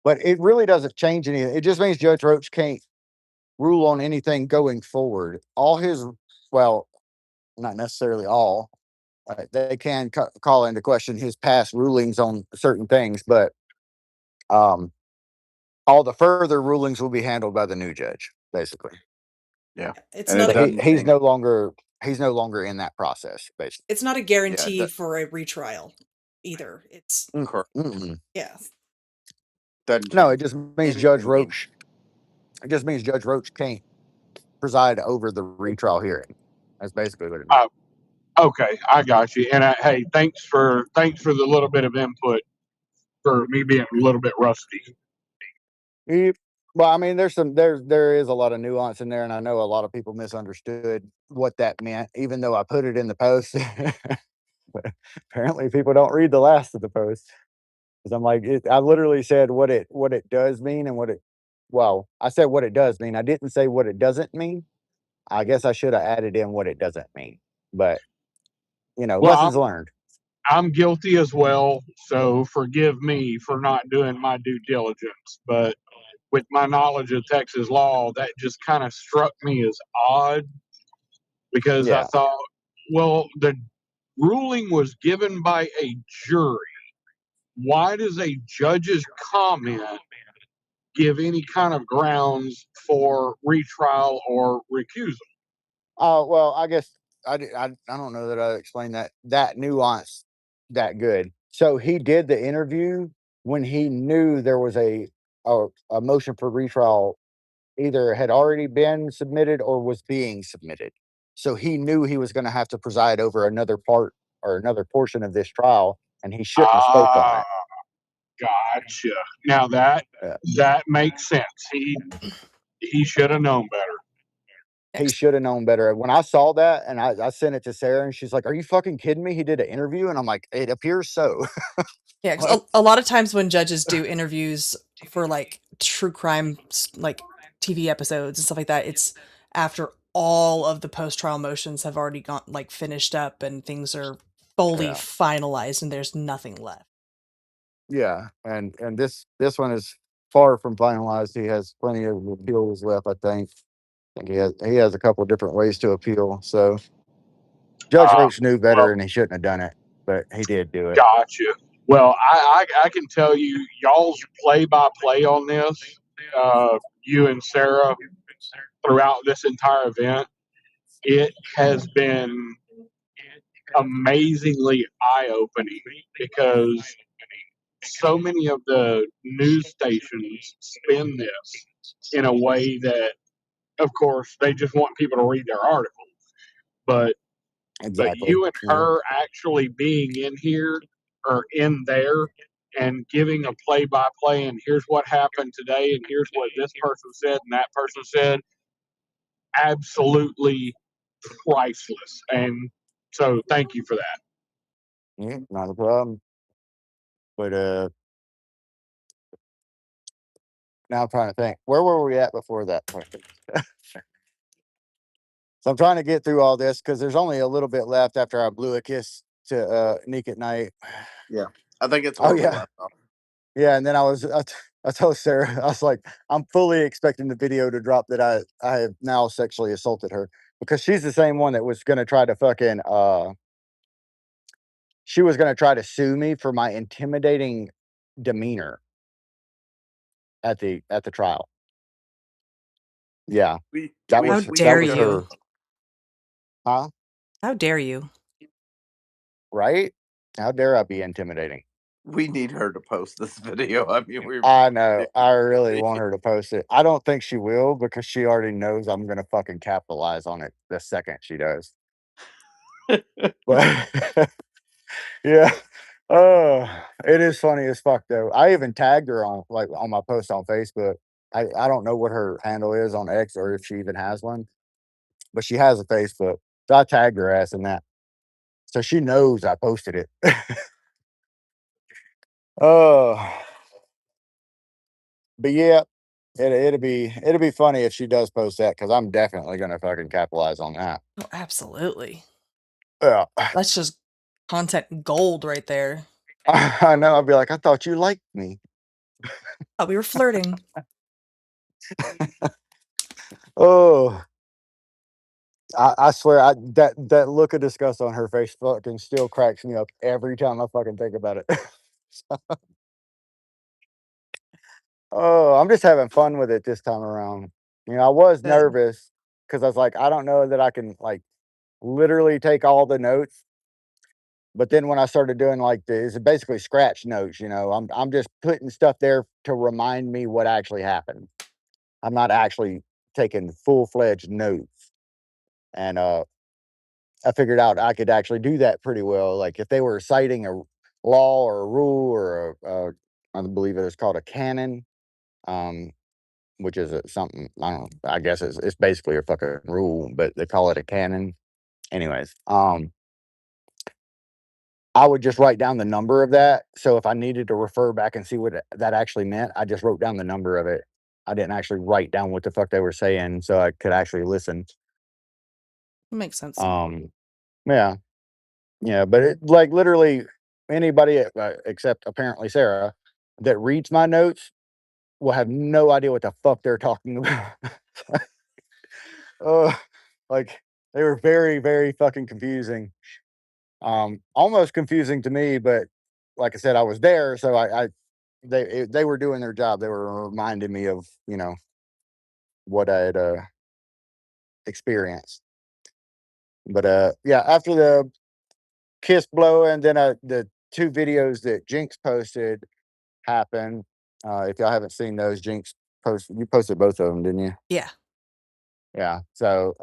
But it really doesn't change anything. It just means Judge Roach can't rule on anything going forward. All his, well, not necessarily all, they can call into question his past rulings on certain things, but um, all the further rulings will be handled by the new judge, basically. Yeah. It's And it not But a doesn't he's seem, no longer in that process, basically. it's not a yeah, guarantee for a retrial either. It's Mm-mm. yeah. doesn't No, it change just means Judge anything. Roach. It just means Judge Roach can't preside over the retrial hearing. That's basically what it means. Uh, okay, I got you. And hey, thanks for the little bit of input for me being a little bit rusty. Yep. Well, I mean, there is a lot of nuance in there, and I know a lot of people misunderstood what that meant, even though I put it in the post. But apparently, people don't read the last of the post because I'm like, I literally said what it does mean and what it. Well, I said what it does mean. I didn't say what it doesn't mean. I guess I should have added in what it doesn't mean. But Well, lessons learned. I'm guilty as well, so forgive me for not doing my due diligence. But with my knowledge of Texas law, that just kind of struck me as odd because I Yeah. thought, well, the ruling was given by a jury. Why does a judge's comment give any kind of grounds for retrial or recusal? Oh, well, I guess I don't know that I explained that nuance that good. So he did the interview when he knew there was a motion for retrial either had already been submitted or was being submitted. So he knew he was going to have to preside over another part or another portion of this trial, and he shouldn't have spoke on Ah, it. gotcha. Now Uh, that makes sense. He should have known better. he Next. should have known better. When I saw that and I sent it to Sarah, and she's like, "Are you fucking kidding me? He did an interview," and I'm like, "It appears so." Yeah, because a lot of times when judges do interviews for like true crime, like TV episodes and stuff like that, it's after all of the post-trial motions have already gone finished up and things are fully finalized and there's nothing left. Yeah, and this one is far from finalized. He has plenty of appeals left. I think he has a couple of different ways to appeal. So Judge Roach knew better, Well, and he shouldn't have done it, but he did do it. gotcha. Well, I can tell you, y'all's play by play on this, you and Sarah, throughout this entire event, it has been amazingly eye opening because so many of the news stations spin this in a way that, of course, they just want people to read their articles. But Exactly. you and Yeah. her actually being in here or in there and giving a play by play, and here's what happened today, and here's what this person said, and that person said, absolutely priceless. And so, thank you for that. Yeah, not a problem. But now I'm trying to think. Where were we at before that point? So I'm trying to get through all this because there's only a little bit left after I blew a kiss to Neek at night. Yeah, I think it's Oh where we yeah, left off. yeah. And then I told Sarah, I was like, I'm fully expecting the video to drop that I have now sexually assaulted her, because she's the same one that was gonna try to fucking she was gonna try to sue me for my intimidating demeanor at the trial. Yeah, We that we How was we that dare need was her. you? her, huh? How dare you? Right? How dare I be intimidating? We need her to post this video. I mean, we I do. know. I really want her to post it. I don't think she will, because she already knows I'm gonna fucking capitalize on it the second she does. But yeah. Oh, it is funny as fuck though. I even tagged her on my post on Facebook. I don't know what her handle is on X, or if she even has one, but she has a Facebook. So I tagged her ass in that. So she knows I posted it. Oh, but yeah, it'll be funny if she does post that, because I'm definitely gonna fucking capitalize on that. Oh, absolutely. Yeah. That's just content gold right there. I know. I'll be like, I thought you liked me. Oh, we were flirting. Oh, I swear, that look of disgust on her face fucking still cracks me up every time I fucking think about it. Oh, I'm just having fun with it this time around. I was Good. nervous because I was like, I don't know that I can like literally take all the notes. But then when I started doing like it's basically scratch notes, I'm just putting stuff there to remind me what actually happened. I'm not actually taking full-fledged notes. And I figured out I could actually do that pretty well. Like if they were citing a law or a rule or I believe it is called a canon, um, which is something, I don't know, I guess it's basically a fucking rule, but they call it a canon. Anyways, I would just write down the number of that. So if I needed to refer back and see what that actually meant, I just wrote down the number of it. I didn't actually write down what the fuck they were saying, so I could actually listen. Makes sense. Um, yeah, yeah, but it like literally anybody except apparently Sarah that reads my notes will have no idea what the fuck they're talking about. uh, like they were very, very fucking confusing. Almost confusing to me, but like I said, I was there, so they were doing their job. They were reminding me of what I had experienced. But yeah, after the kiss blow and then the two videos that Jinx posted happened. If y'all haven't seen those, you posted both of them, didn't you? Yeah. Yeah. So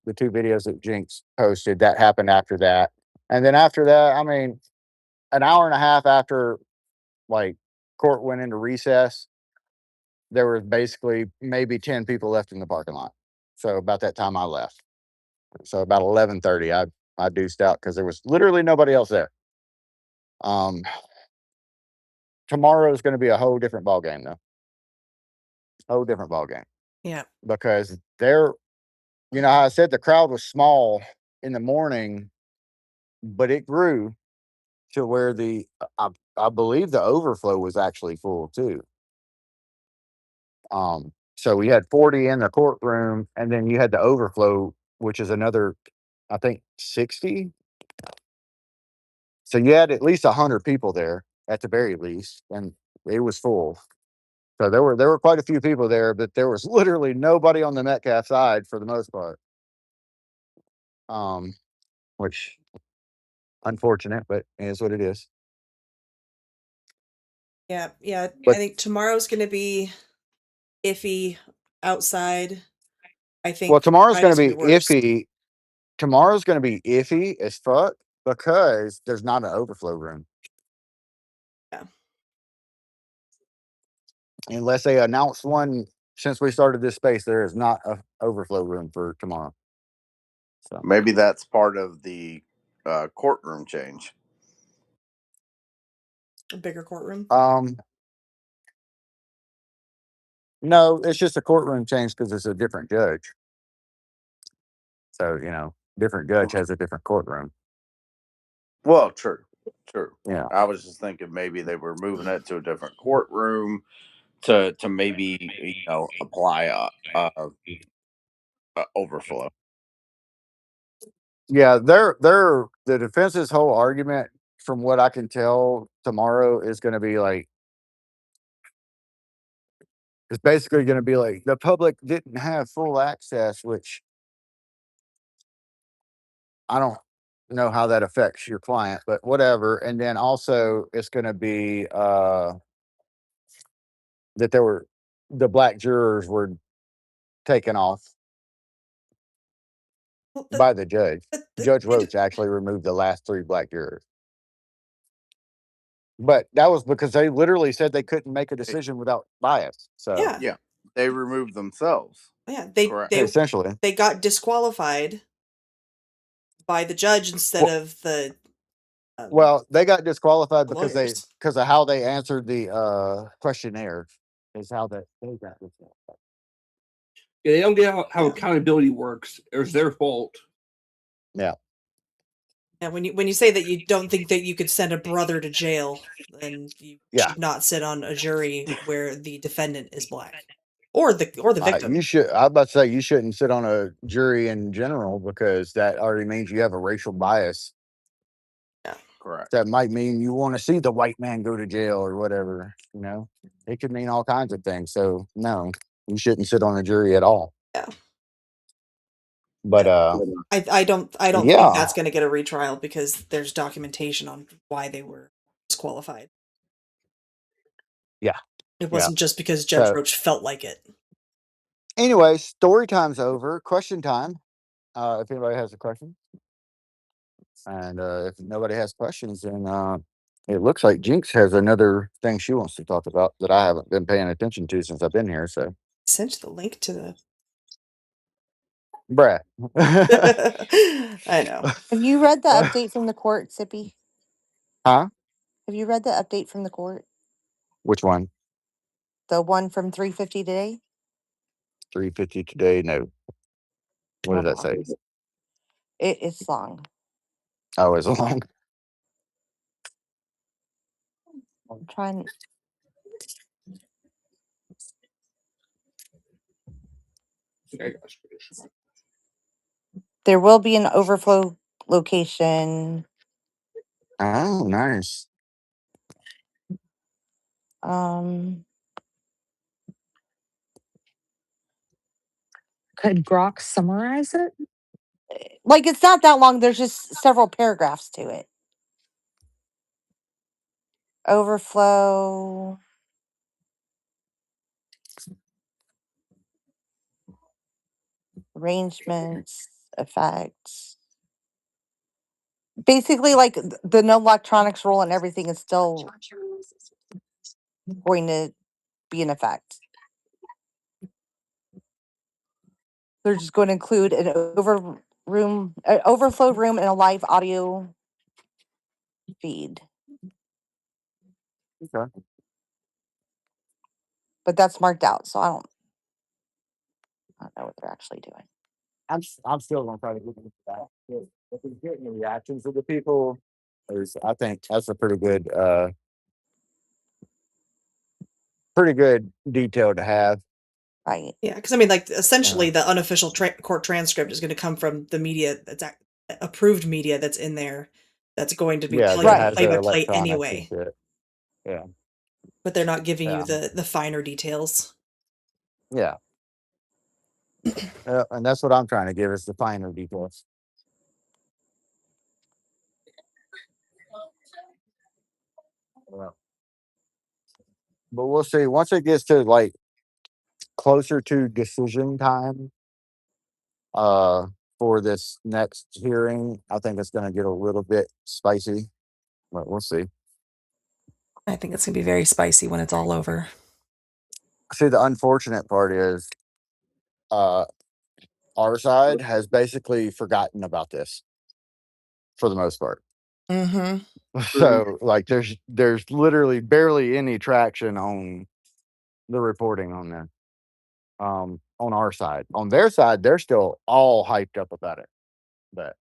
the two videos that Jinx posted, that happened after that. And then after that, I mean, an hour and a half after like court went into recess, there was basically maybe 10 people left in the parking lot. So about that time I left. So about 11:30, I deuced out because there was literally nobody else there. Um, Tomorrow is going to be a whole different ball game, though. Whole different ball game, Yeah. because you know, how I said the crowd was small in the morning, but it grew to where I believe the overflow was actually full too. So we had 40 in the courtroom, and then you had the overflow, which is another, I think, 60. So you had at least 100 people there at the very least, and it was full. So there were quite a few people there, but there was literally nobody on the Metcalf side for the most part. Um, which unfortunate, but it is what it is. Yeah, yeah. I But think tomorrow's going to be iffy outside. I well, think tomorrow's going Friday's to going to be be worse. iffy. Tomorrow's going to be iffy as fuck because there's not an overflow room Yeah. unless they announce one. Since we started this space, there is not a overflow room for tomorrow. So Maybe that's part of the courtroom change. A bigger courtroom. No, it's just a courtroom change because it's a different judge. So different judge has a different courtroom. Well, true, true. Yeah. I was just thinking maybe they were moving it to a different courtroom to maybe apply a overflow. Yeah, the defense's whole argument, from what I can tell, tomorrow is going to be like, it's basically going to be like the public didn't have full access, which I don't know how that affects your client, but whatever. And then also it's going to be that the black jurors were taken off Well, by the judge. the Judge Roach actually removed the last three black jurors. But that was because they literally said they couldn't make a They- decision without bias. So yeah, yeah, they removed themselves. yeah. They Correct. they essentially, they got disqualified by the judge instead well, of the they got disqualified lawyers. because of how they answered the questionnaire. Is how that they got disqualified. Yeah, they don't get how Yeah, accountability works. It was their fault. Yeah, yeah. When you say that you don't think that you could send a brother to jail, then you yeah. should not sit on a jury where the defendant is black, or the You victim. should. I was about to say you shouldn't sit on a jury in general because that already means you have a racial bias. Yeah, Correct. That might mean you want to see the white man go to jail or whatever. It could mean all kinds of things. So no, you shouldn't sit on a jury at all. yeah. But But I don't think yeah, that's going to get a retrial because there's documentation on why they were disqualified. yeah, It yeah. wasn't just because Judge So Roach felt like it. anyway, story time's over. Question time. If anybody has a question, and if nobody has questions, then it looks like Jinx has another thing she wants to talk about that I haven't been paying attention to since I've been here. So, Sent you the link to the. Brad, I know. Have you read the update from the court, Sippy? huh? Have you read the update from the court? Which one? The one from 350 today? 350 today? No. What Hold did that on. say? It's long. Oh, it's long. I'm trying. I got a screenshot. There will be an overflow location. Oh, nice. Um, Could Grok summarize it? like it's not that long. There's just several paragraphs to it. Overflow. Arrangements, effects. Basically, like the no electronics rule and everything is still going to be in effect. They're just going to include an overflow room, and a live audio feed. Okay. But that's marked out, so I don't know what they're actually doing. I'm still gonna try to get into that. If we get any reactions of the people, I think that's a pretty good detail to have. Right. Yeah, because I mean, like, essentially, Uh, the unofficial court transcript is going to come from the media that's approved media that's in there. That's going to be yeah, that has play their by play electronics and anyway, shit. Yeah, but they're not giving you yeah, the finer details. yeah. And that's what I'm trying to give us the finer details. Yeah. But we'll see. Once it gets to like closer to decision time, uh, for this next hearing, I think it's going to get a little bit spicy. But we'll see. I think it's going to be very spicy when it's all over. See, the unfortunate part is, uh, our side has basically forgotten about this for the most part. Mm-hmm. So, like, there's literally barely any traction on the reporting on this. On our side, on their side, they're still all hyped up about it. But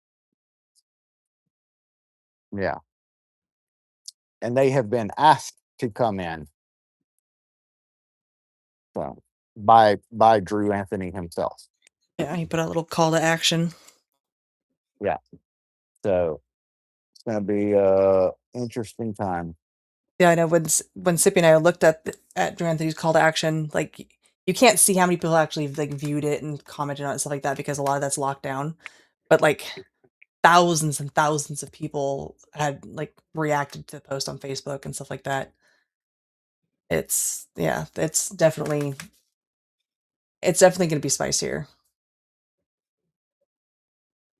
yeah, and they have been asked to come in, so by Drew Anthony himself. Yeah, he put out a little call to action. Yeah, so it's gonna be interesting time. Yeah, I know when Sippy and I looked at Drew Anthony's call to action, like, you can't see how many people actually like viewed it and commented on it and stuff like that because a lot of that's locked down. But like thousands and thousands of people had like reacted to the post on Facebook and stuff like that. It's definitely going to be spicier.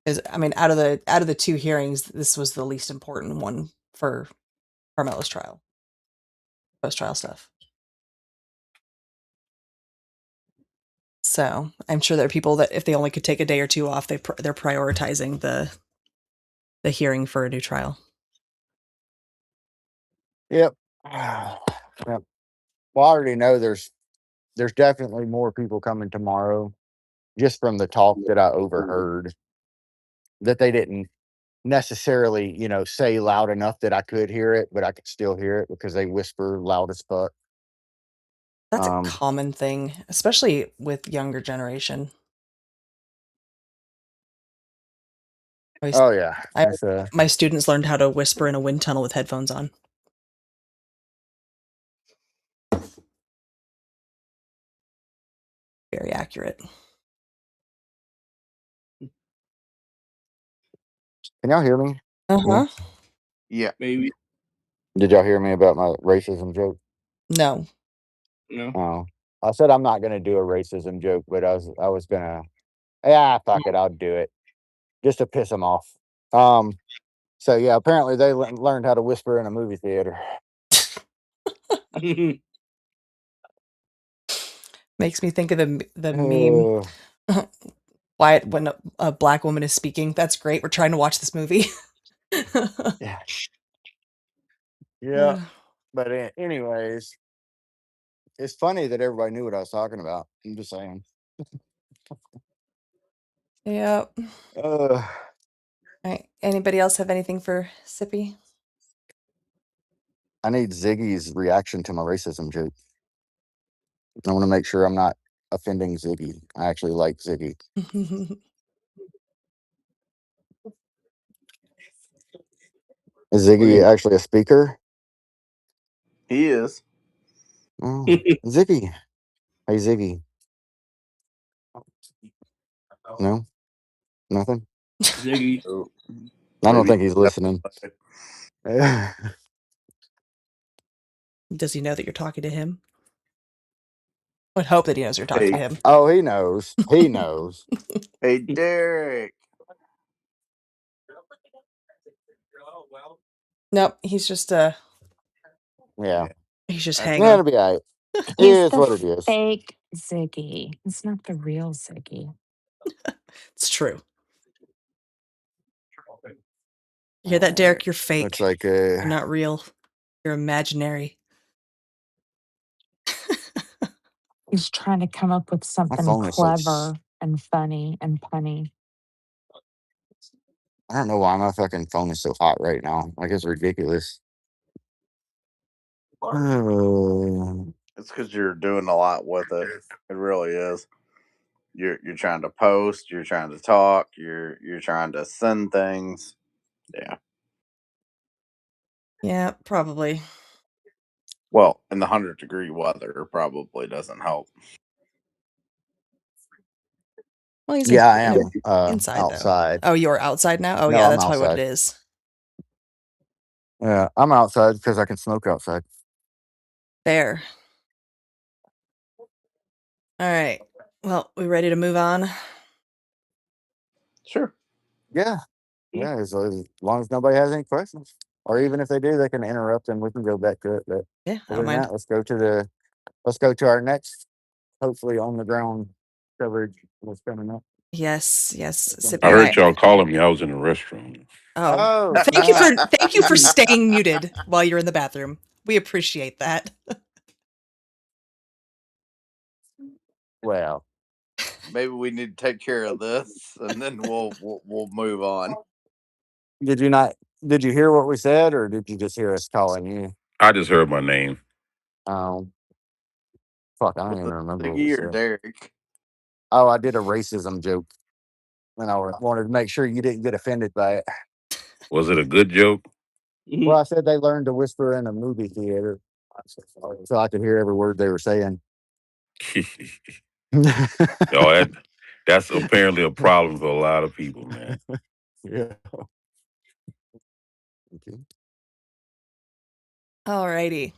Because I mean, out of the two hearings, this was the least important one for Carmelo's trial, post trial stuff. So I'm sure there are people that if they only could take a day or two off, they're prioritizing the hearing for a new trial. Yep. Yep. Well, I already know there's definitely more people coming tomorrow, just from the talk that I overheard, that they didn't necessarily, say loud enough that I could hear it, but I could still hear it because they whisper loud as fuck. That's a Um, common thing, especially with younger generation. oh yeah, I it's my students learned how to whisper in a wind tunnel with headphones on. Very accurate. can y'all hear me? Uh-huh. Yeah. Maybe. Did y'all hear me about my racism joke? No. No. Oh, I said I'm not gonna do a racism joke, but I was gonna. Yeah, fuck it, I'll do it just to piss them off. So yeah, apparently they learned how to whisper in a movie theater. Makes me think of the meme. Uh, Why when a black woman is speaking, that's great. We're trying to watch this movie. yeah, yeah. Uh, But anyways, it's funny that everybody knew what I was talking about. I'm just saying. yeah. Uh, All right. Anybody else have anything for Sippy? I need Ziggy's reaction to my racism joke. I want to make sure I'm not offending Ziggy. I actually like Ziggy. Is Ziggy actually a speaker? He is. Oh, Ziggy. Hey, Ziggy. No, nothing. Ziggy. Oh, I don't maybe. think he's listening. Does he know that you're talking to him? I would hope that he knows you're talking to Hey, him. Oh, he knows. He knows. hey, Derek. Nope, he's just Yeah. he's just That's Yeah, hanging. it'll be all right. It He's is the what it is. fake Ziggy. It's not the real Ziggy. It's true. You hear that, All Derek? right. You're Looks fake. like You're not real. You're imaginary. He's trying to come up with my something phone is so clever. and funny and punny. I don't know why my fucking phone is so hot right now. Like it's ridiculous. Oh, It's because you're doing a lot with it. It really is. You're trying to post. You're trying to talk. You're trying to send things. Yeah. Yeah, probably. Well, in the 100-degree weather, probably doesn't help. Well, he's yeah, I am inside though. outside. Oh, you're outside now? Oh, No, yeah, I'm that's probably what it outside. is. Yeah, I'm outside because I can smoke outside. There. All right. Well, we ready to move on? Sure. Yeah, yeah. As long as nobody has any questions, or even if they do, they can interrupt and we can go back to it. But Yeah, I other don't than mind. that, let's go to our next, hopefully on the ground coverage that's coming up. Yes, It's gonna I Sippy and be heard I. y'all calling me. I was in the restroom. Oh, oh thank you for staying muted while you're in the bathroom. We appreciate that. well. Maybe we need to take care of this, and then we'll move on. Did you not? Did you hear what we said, or did you just hear us calling you? I just heard my name. Um, fuck, I don't Was even it remember what we Ziggy or said. Derek? Oh, I did a racism joke, and I wanted to make sure you didn't get offended by it. Was it a good joke? Well, I said they learned to whisper in a movie theater, so I could hear every word they were saying. Oh, that's apparently a problem for a lot of people, man. yeah. Okay. Alrighty.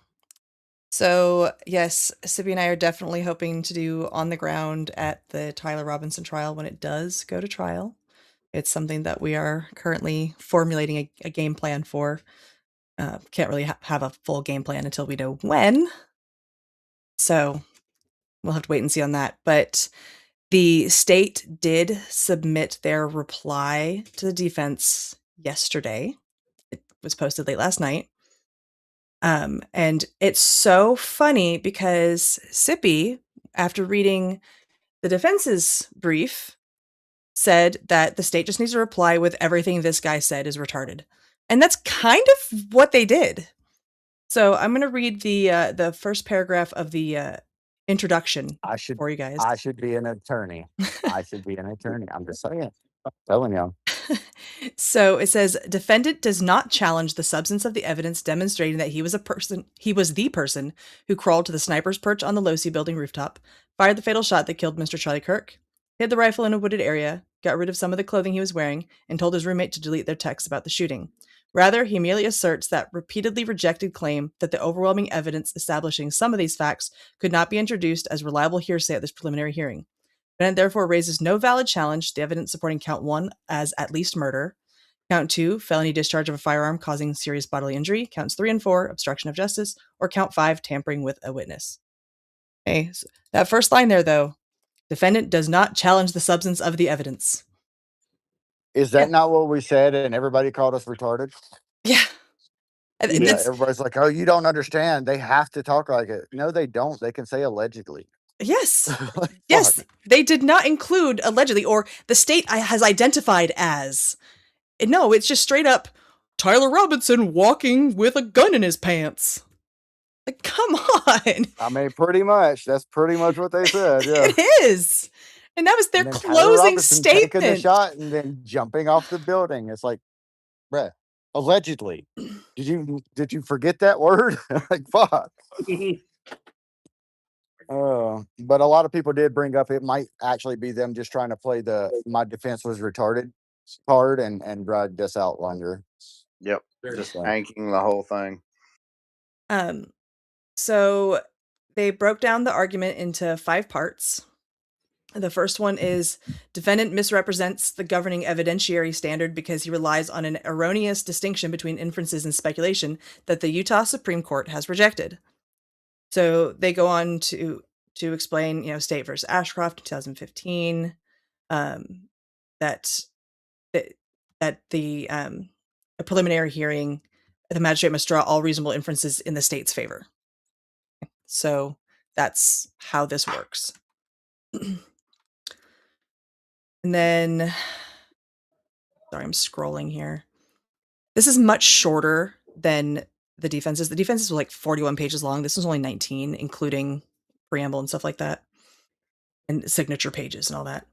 So, yes, Sippy and I are definitely hoping to do on the ground at the Tyler Robinson trial when it does go to trial. It's something that we are currently formulating a game plan for. Can't really have a full game plan until we know when. So, we'll have to wait and see on that. But the state did submit their reply to the defense yesterday. It was posted late last night. And it's so funny because Sippy, after reading the defense's brief, said that the state just needs to reply with everything this guy said is retarded. And that's kind of what they did. So I'm going to read the first paragraph of the introduction for you guys. I should be an attorney. I should be an attorney. I'm just saying. I'm telling you. So it says defendant does not challenge the substance of the evidence demonstrating that he was the person who crawled to the sniper's perch on the Losi building rooftop, fired the fatal shot that killed Mr. Charlie Kirk, hid the rifle in a wooded area, got rid of some of the clothing he was wearing, and told his roommate to delete their texts about the shooting. Rather, he merely asserts that repeatedly rejected claim that the overwhelming evidence establishing some of these facts could not be introduced as reliable hearsay at this preliminary hearing. Defendant therefore raises no valid challenge to the evidence supporting count 1 as at least murder, count 2, felony discharge of a firearm causing serious bodily injury, counts 3 and 4, obstruction of justice, or count 5, tampering with a witness. Okay, so that first line there, though, defendant does not challenge the substance of the evidence. Is that not what we said? And everybody called us retarded. Yeah. Yeah, everybody's like, "Oh, you don't understand. They have to talk like it." No, they don't. They can say allegedly. Yes. Like, Yes. fuck. They did not include allegedly, or the state has identified as. No, it's just straight up Tyler Robinson walking with a gun in his pants. Like, come on. I mean, pretty much. That's pretty much what they said. Yeah. It is. And that was their And then Tyler closing Robinson taking the statement. shot and then jumping off the building. It's like, bruh, allegedly. Did you forget that word? Like, fuck. But a lot of people did bring up it might actually be them just trying to play the my defense was retarded card and drag this out longer. Yep. Just So, tanking the whole thing. So they broke down the argument into 5 parts. The first one is defendant misrepresents the governing evidentiary standard because he relies on an erroneous distinction between inferences and speculation that the Utah Supreme Court has rejected. So they go on to explain, State versus Ashcroft, 2015, that the a preliminary hearing, the magistrate must draw all reasonable inferences in the state's favor. So that's how this works. And then, sorry, I'm scrolling here. This is much shorter than the defenses. The defenses were like 41 pages long. This was only 19, including preamble and stuff like that, and signature pages and all that.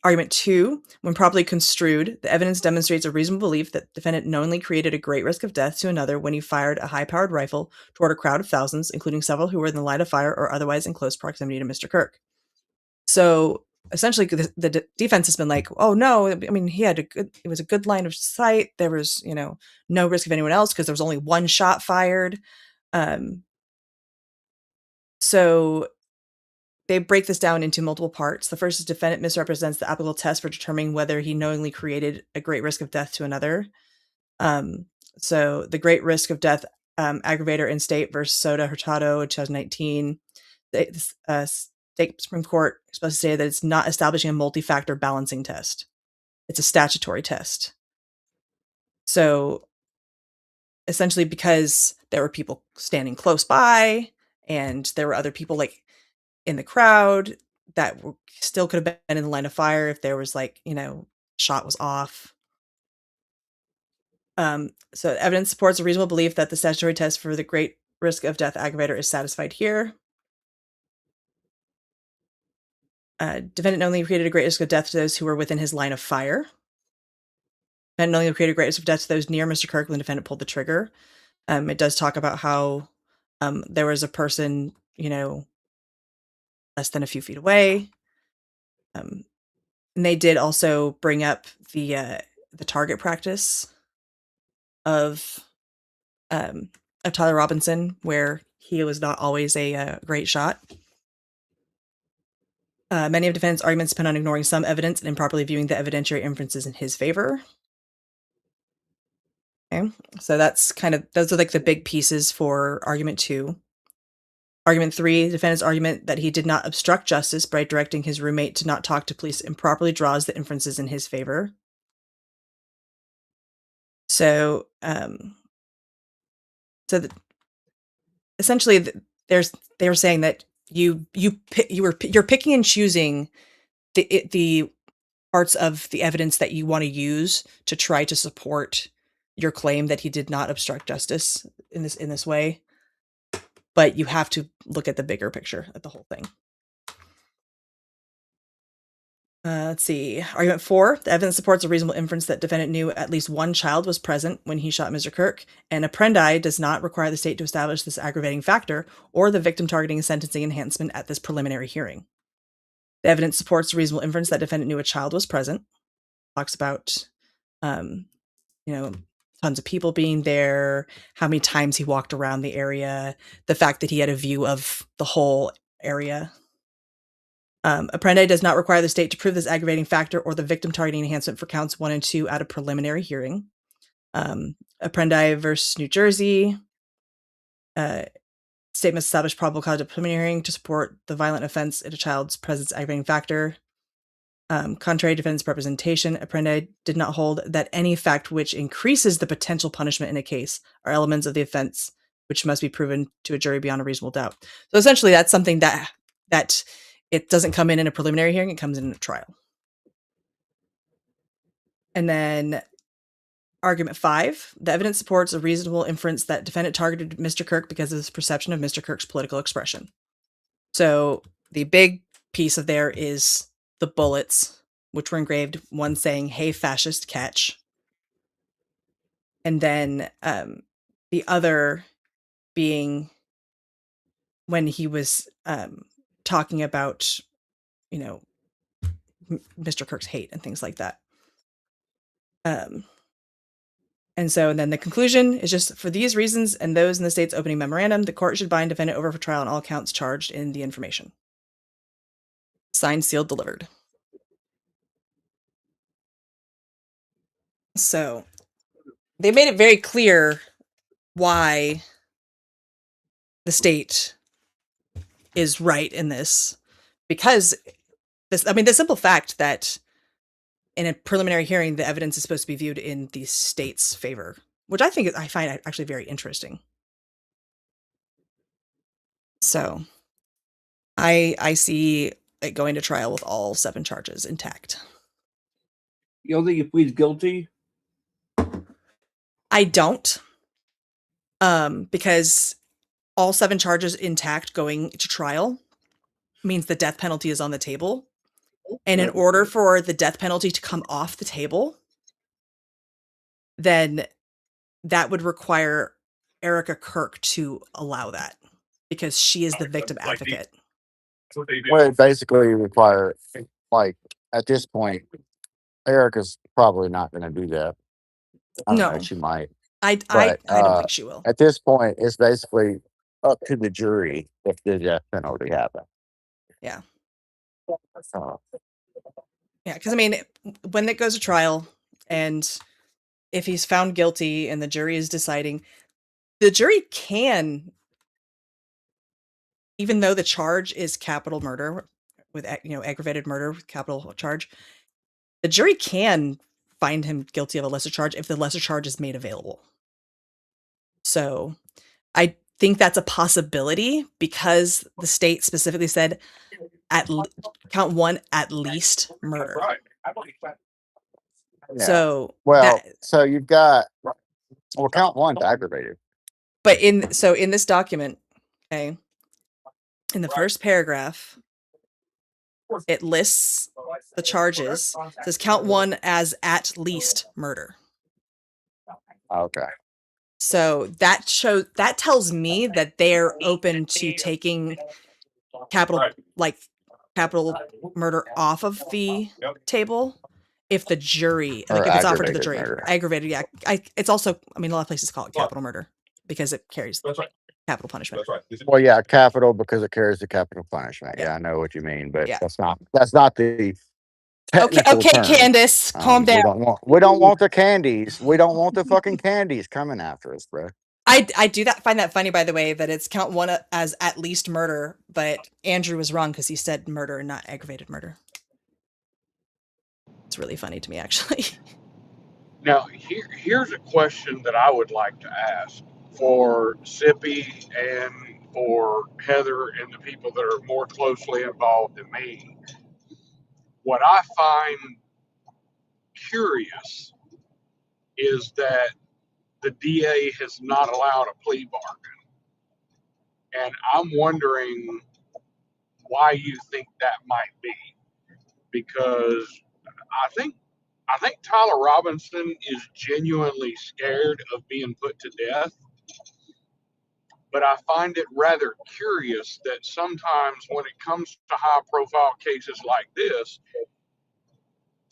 Argument 2, when properly construed, the evidence demonstrates a reasonable belief that defendant knowingly created a great risk of death to another when he fired a high-powered rifle toward a crowd of thousands, including several who were in the line of fire or otherwise in close proximity to Mr. Kirk. So essentially, the defense has been like, "Oh no, I mean, it was a good line of sight. There was, no risk of anyone else because there was only one shot fired." So they break this down into multiple parts. The first is defendant misrepresents the applicable test for determining whether he knowingly created a great risk of death to another. So the great risk of death aggravator in state versus Soda Hurtado 2019. The state Supreme Court supposed to say that it's not establishing a multi-factor balancing test. It's a statutory test. So essentially, because there were people standing close by and there were other people like in the crowd that still could have been in the line of fire if there was shot was off. So evidence supports a reasonable belief that the statutory test for the great risk of death aggravator is satisfied here. Defendant only created a great risk of death to those who were within his line of fire. Defendant only created a great risk of death to those near Mr. Kirk when the defendant pulled the trigger. It does talk about how there was a person, less than a few feet away. And they did also bring up the target practice of Tyler Robinson, where he was not always a great shot. Many of defendant's arguments depend on ignoring some evidence and improperly viewing the evidentiary inferences in his favor. Okay, so those are like the big pieces for argument 2. Argument 3, defendant's argument that he did not obstruct justice by directing his roommate to not talk to police improperly draws the inferences in his favor. So, essentially, they were saying that you're picking and choosing the parts of the evidence that you want to use to try to support your claim that he did not obstruct justice in this way, but you have to look at the bigger picture, at the whole thing. Let's see. Argument 4, the evidence supports a reasonable inference that defendant knew at least one child was present when he shot Mr. Kirk, and Apprendi does not require the state to establish this aggravating factor or the victim targeting and sentencing enhancement at this preliminary hearing. The evidence supports a reasonable inference that defendant knew a child was present. Talks about, tons of people being there, how many times he walked around the area, the fact that he had a view of the whole area. Apprendi does not require the state to prove this aggravating factor or the victim targeting enhancement for counts 1 and 2 at a preliminary hearing. Apprendi versus New Jersey. State must establish probable cause of preliminary hearing to support the violent offense in a child's presence aggravating factor. Contrary to defendant's representation, Apprendi did not hold that any fact which increases the potential punishment in a case are elements of the offense which must be proven to a jury beyond a reasonable doubt. So essentially, that's something that it doesn't come in a preliminary hearing; it comes in a trial. And then argument 5, the evidence supports a reasonable inference that defendant targeted Mr. Kirk because of his perception of Mr. Kirk's political expression. So the big piece of there is the bullets, which were engraved, one saying, "Hey, fascist, catch." And then the other being when he was talking about, Mr. Kirk's hate and things like that. And then the conclusion is just, for these reasons and those in the state's opening memorandum, the court should bind defendant over for trial on all counts charged in the information. Signed, sealed, delivered. So they made it very clear why the state is right in this, because the simple fact that in a preliminary hearing, the evidence is supposed to be viewed in the state's favor, which I find actually very interesting. So I see going to trial with all 7 charges intact. You don't think he pleads guilty? I don't. Because all 7 charges intact going to trial means the death penalty is on the table. And in order for the death penalty to come off the table, then that would require Erica Kirk to allow that because she is the victim advocate. Well, it basically require, like, at this point, Erica's probably not going to do that. I don't know. No, She might. I But don't think she will. at this point, it's basically up to the jury if the death penalty happens. Yeah. So, Yeah, because I mean, when it goes to trial and if he's found guilty and the jury is deciding, the jury can, even though the charge is capital murder with, aggravated murder with capital charge, the jury can find him guilty of a lesser charge if the lesser charge is made available. So I think that's a possibility because the state specifically said count 1 at least murder. yeah. So Well, so you've got, well, count 1's aggravated. but in this document, okay, in the first paragraph, it lists the charges. It says count 1 as at least murder. Okay. So that tells me that they're open to taking capital murder off of the table if the jury, Or if it's offered to the aggravated jury. murder. Aggravated, yeah. It's also, I mean, a lot of places call it capital murder because it carries capital punishment. Well, yeah, capital because it carries the capital punishment. Yeah. Yeah, I know what you mean, but Yeah. that's not the technical Okay, term. Candace, calm down. We don't want the candies. We don't want the fucking candies coming after us, bro. I find that funny, by the way, that it's count 1 as at least murder, but Andrew was wrong because he said murder and not aggravated murder. It's really funny to me, actually. Now, here's a question that I would like to ask for Sippy and for Heather and the people that are more closely involved than me. What I find curious is that the DA has not allowed a plea bargain. And I'm wondering why you think that might be. Because I think Tyler Robinson is genuinely scared of being put to death. But I find it rather curious that sometimes when it comes to high profile cases like this,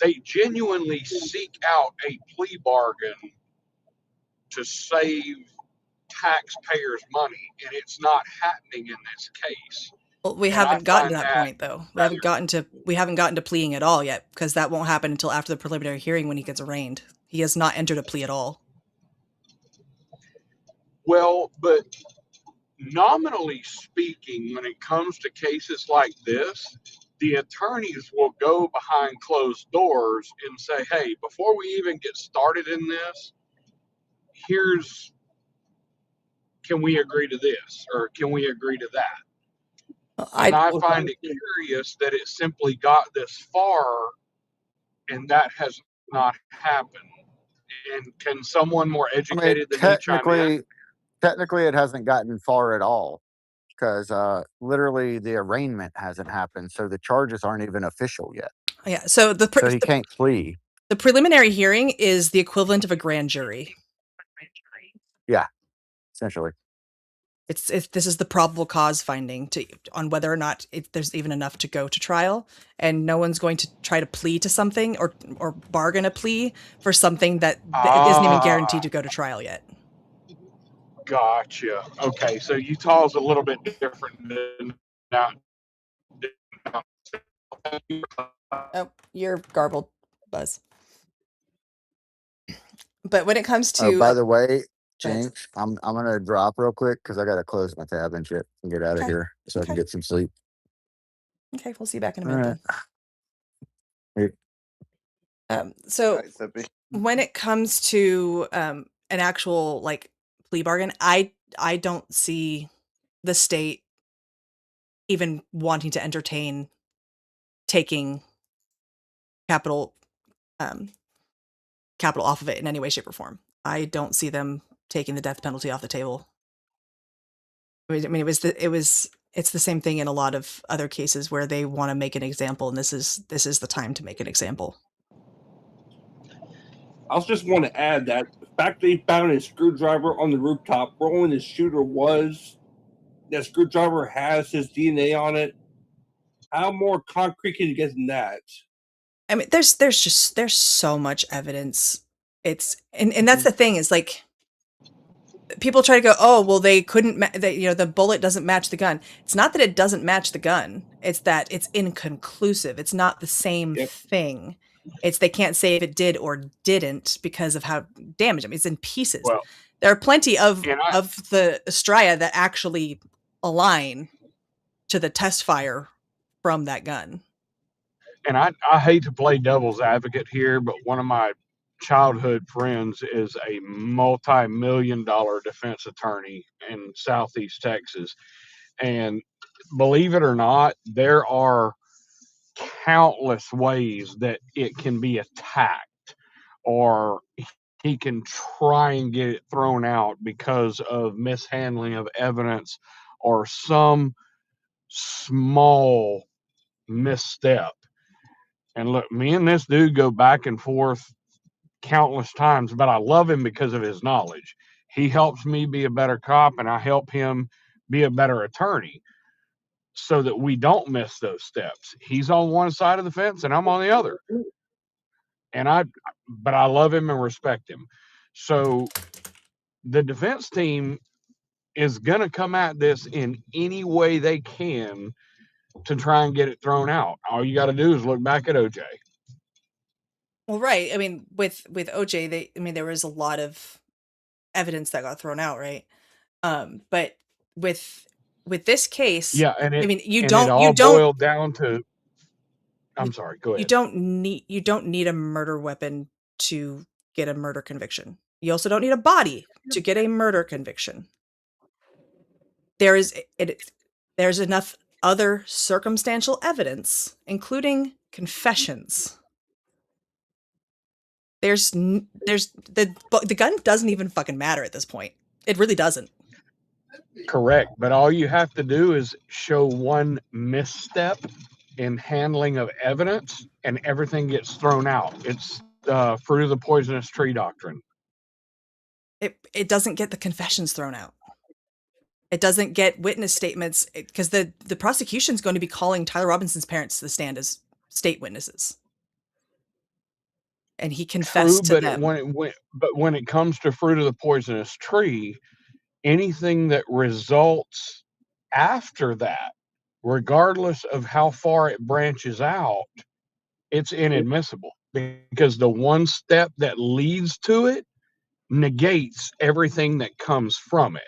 they genuinely seek out a plea bargain to save taxpayers' money, and it's not happening in this case. Well, we And I haven't gotten to find that that point, though. We haven't gotten to pleading at all yet, because that won't happen until after the preliminary hearing when he gets arraigned. He has not entered a plea at all. well, but nominally speaking, when it comes to cases like this, the attorneys will go behind closed doors and say, hey, before we even get started in this, can we agree to this or can we agree to that? And I find it curious that it simply got this far and that has not happened. And can someone more educated than me chime in? Technically, it hasn't gotten far at all because literally the arraignment hasn't happened, so the charges aren't even official yet. Yeah, so So he can't plea. the preliminary hearing is the equivalent of a grand jury. Yeah, essentially. This is the probable cause finding on whether or not there's even enough to go to trial, and no one's going to try to plea to something or bargain a plea for something that isn't even guaranteed to go to trial yet. Gotcha. Okay, so Utah's a little bit different than now. Oh, you're garbled, Buzz. But when it comes to, Oh, by the way, Jinx, I'm gonna drop real quick because I gotta close my tab and shit and get out of here so I can get some sleep. Okay, we'll see you back in a minute. Then. So when it comes to an actual plea bargain, I don't see the state even wanting to entertain taking capital capital off of it in any way, shape, or form. I don't see them taking the death penalty off the table. I mean, it's the same thing in a lot of other cases where they want to make an example, and this is the time to make an example. I just want to add that the fact they found a screwdriver on the rooftop where only the shooter was, that screwdriver has his DNA on it. How more concrete can you get than that? I mean, there's so much evidence. It's and that's the thing is like people try to go, oh well, they couldn't, the bullet doesn't match the gun. It's not that it doesn't match the gun. It's that it's inconclusive. It's not the same thing. It's they can't say if it did or didn't because of how damaged. I mean, it's in pieces. Well, there are plenty of and the Estrella that actually align to the test fire from that gun. And I hate to play devil's advocate here, but one of my childhood friends is a multi-million-dollar defense attorney in Southeast Texas. And believe it or not, there are countless ways that it can be attacked, or he can try and get it thrown out because of mishandling of evidence or some small misstep. And look, me and this dude go back and forth countless times, but I love him because of his knowledge. He helps me be a better cop, and I help him be a better attorney so that we don't miss those steps. He's on one side of the fence and I'm on the other. But I love him and respect him. So the defense team is going to come at this in any way they can to try and get it thrown out. All you got to do is look back at OJ. Well, right. I mean, with OJ, there was a lot of evidence that got thrown out, right? But with this case, Yeah, and you all don't boiled down to. I'm sorry. Go ahead. you don't need a murder weapon to get a murder conviction. You also don't need a body to get a murder conviction. There's enough other circumstantial evidence, including confessions. The gun doesn't even fucking matter at this point. It really doesn't. Correct. But all you have to do is show one misstep in handling of evidence and everything gets thrown out. It's fruit of the poisonous tree doctrine. It doesn't get the confessions thrown out. It doesn't get witness statements because the prosecution's going to be calling Tyler Robinson's parents to the stand as state witnesses. And he confessed to them. But when it comes to fruit of the poisonous tree, anything that results after that, regardless of how far it branches out, it's inadmissible because the one step that leads to it negates everything that comes from it.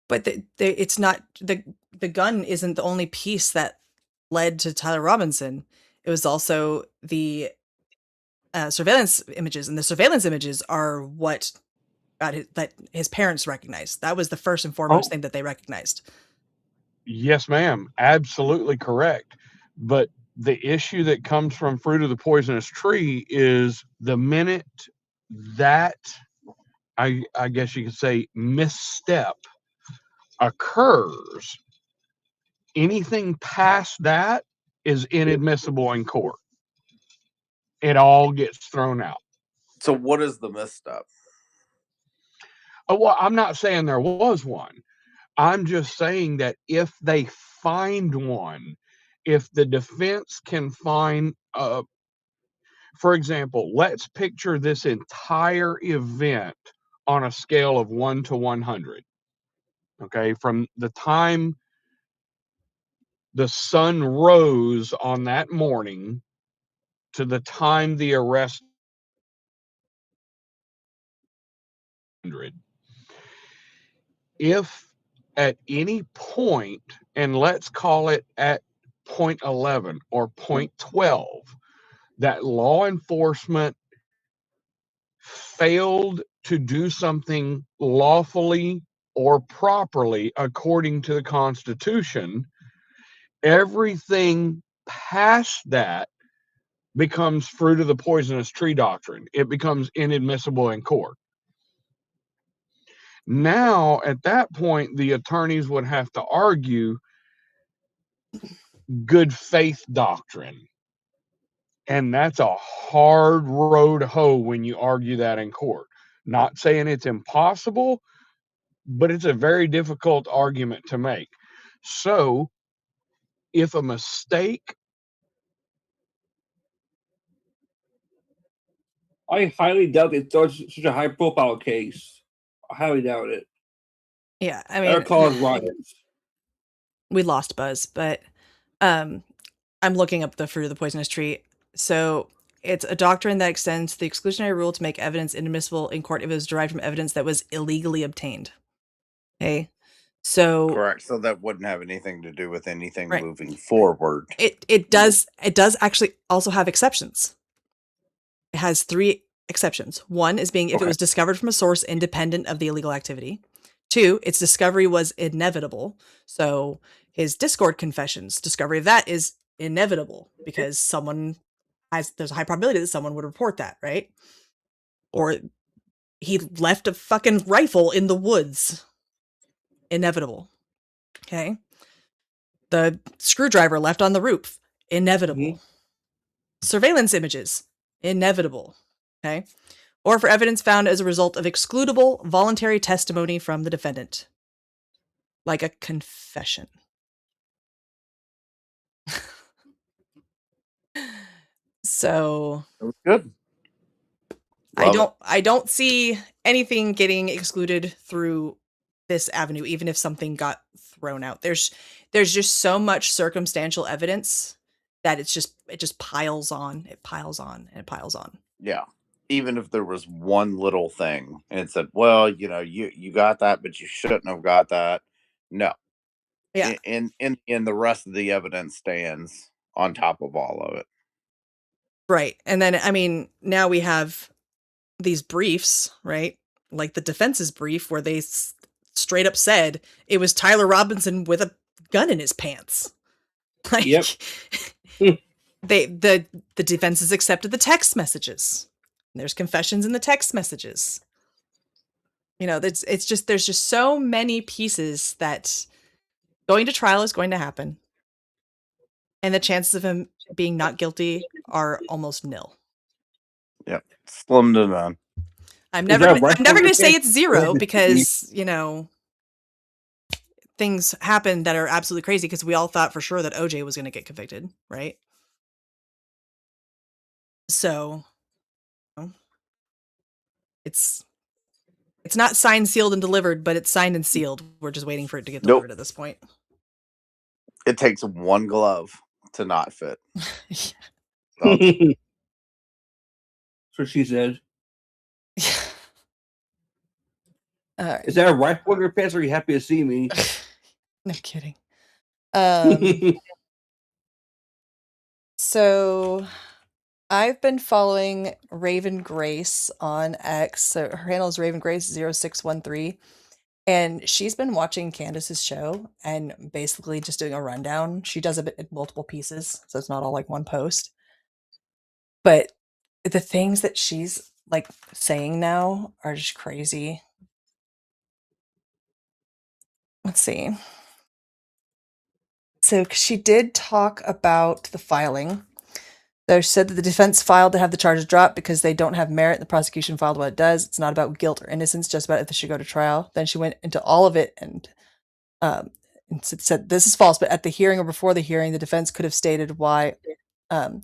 But it's not the gun isn't the only piece that led to Tyler Robinson. It was also the surveillance images, and the surveillance images are what that his parents recognized. That was the first and foremost thing that they recognized. Yes, ma'am. Absolutely correct. But the issue that comes from fruit of the poisonous tree is the minute that I guess you could say misstep occurs, anything past that is inadmissible in court. It all gets thrown out. So what is the misstep? Oh, well, I'm not saying there was one. I'm just saying that if they find one, if the defense can find, for example, let's picture this entire event on a scale of 1 to 100. Okay, from the time the sun rose on that morning to the time the arrest. If at any point, and let's call it at point 11 or point 12, that law enforcement failed to do something lawfully or properly according to the Constitution, Everything past that becomes fruit of the poisonous tree doctrine. It becomes inadmissible in court. Now, at that point, the attorneys would have to argue good faith doctrine. And that's a hard road to hoe when you argue that in court. Not saying it's impossible, but it's a very difficult argument to make. So, if a mistake, I highly doubt it's such a high profile case. I highly doubt it. Yeah, I Better mean, call it Ryan's. we lost Buzz, but I'm looking up the fruit of the poisonous tree. So it's a doctrine that extends the exclusionary rule to make evidence inadmissible in court if it was derived from evidence that was illegally obtained. Okay, so Correct. So that wouldn't have anything to do with anything right, moving forward. it does actually also have exceptions. It has 3 exceptions. One is being if it Okay. was discovered from a source independent of the illegal activity. 2, its discovery was inevitable. So his Discord confessions, discovery of that is inevitable because there's a high probability that someone would report that, right? Or he left a fucking rifle in the woods. Inevitable. Okay. The screwdriver left on the roof. Inevitable. Mhm. Surveillance images. Inevitable. Okay. Or for evidence found as a result of excludable voluntary testimony from the defendant. Like a confession. So It was good. Love it. I don't see anything getting excluded through this avenue, even if something got thrown out. There's just so much circumstantial evidence that it just piles on. It piles on and it piles on. Yeah. Even if there was one little thing and it said, well, you got that, but you shouldn't have got that. No. Yeah. In the rest of the evidence stands on top of all of it. Right. And then I mean, now we have these briefs, right? Like the defense's brief where they straight up said it was Tyler Robinson with a gun in his pants. Like Yep. the defense has accepted the text messages. There's confessions in the text messages. There's just so many pieces that going to trial is going to happen. And the chances of him being not guilty are almost nil. Yep. Slim to none. I'm Is never that right going for to your say pants? it's 0 because, things happen that are absolutely crazy because we all thought for sure that OJ was going to get convicted, right? So it's not signed, sealed, and delivered, but it's signed and sealed. We're just waiting for it to get Nope. delivered at this point. It takes one glove to not fit. Yeah. That's That's what she said. All right. Is that a rifle in your pants? Or are you happy to see me? No kidding. So I've been following Raven Grace on X. So her handle is Raven Grace 0613. And she's been watching Candace's show and basically just doing a rundown. She does it in multiple pieces, so it's not all like one post. But the things that she's like saying now are just crazy. Let's see. So she did talk about the filing. They said that the defense filed to have the charges dropped because they don't have merit. The prosecution filed what it does. It's not about guilt or innocence, just about if they should go to trial. Then she went into all of it and said this is false. But at the hearing or before the hearing, the defense could have stated why the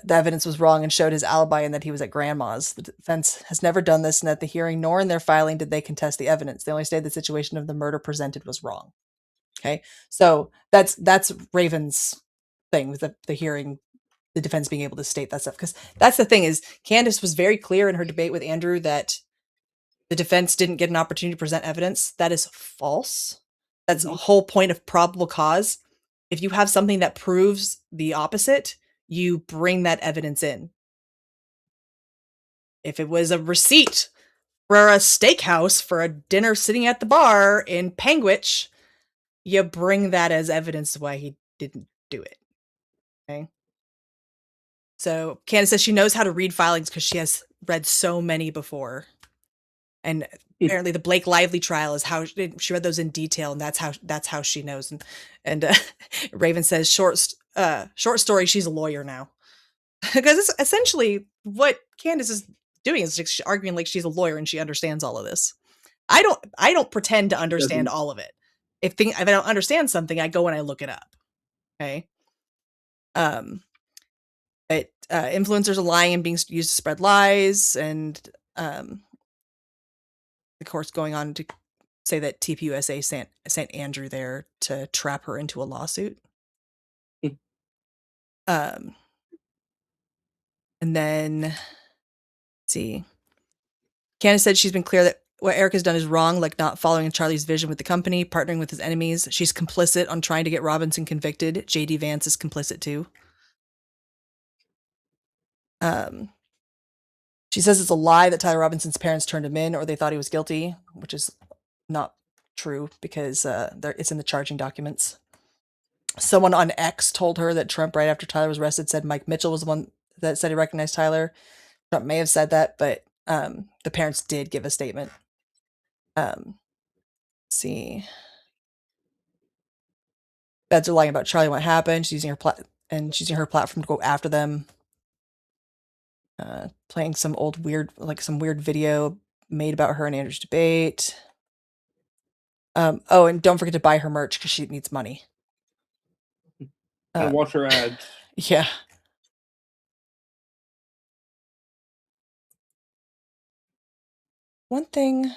evidence was wrong and showed his alibi and that he was at grandma's. The defense has never done this, and at the hearing nor in their filing did they contest the evidence. They only stated the situation of the murder presented was wrong. Okay, so that's Raven's thing with the hearing, the defense being able to state that stuff, because that's the thing is Candace was very clear in her debate with Andrew that the defense didn't get an opportunity to present evidence. That is false. That's a whole point of probable cause. If you have something that proves the opposite, you bring that evidence in. If it was a receipt for a steakhouse for a dinner sitting at the bar in Panguitch, you bring that as evidence why he didn't do it. Okay. So Candace says she knows how to read filings because she has read so many before. And apparently the Blake Lively trial is how she read those in detail, and that's how she knows. And Raven says short story, she's a lawyer now. Because it's essentially what Candace is doing is she's arguing like she's a lawyer and she understands all of this. I don't pretend to understand all of it. If I don't understand something, I go and I look it up. Okay. Influencers are lying and being used to spread lies, and the court's going on to say that TPUSA sent Andrew there to trap her into a lawsuit. And then, let's see. Candace said she's been clear that what Eric has done is wrong, like not following Charlie's vision with the company, partnering with his enemies. She's complicit on trying to get Robinson convicted. JD Vance is complicit too. She says it's a lie that Tyler Robinson's parents turned him in or they thought he was guilty, which is not true because it's in the charging documents. Someone on X told her that Trump, right after Tyler was arrested, said Mike Mitchell was the one that said he recognized Tyler. Trump may have said that, but the parents did give a statement. Let's see. Beds are lying about Charlie, what happened. She's using her platform to go after them. Playing some weird video made about her and Andrew's debate. Oh, and don't forget to buy her merch because she needs money. And watch her ads. Yeah. One thing.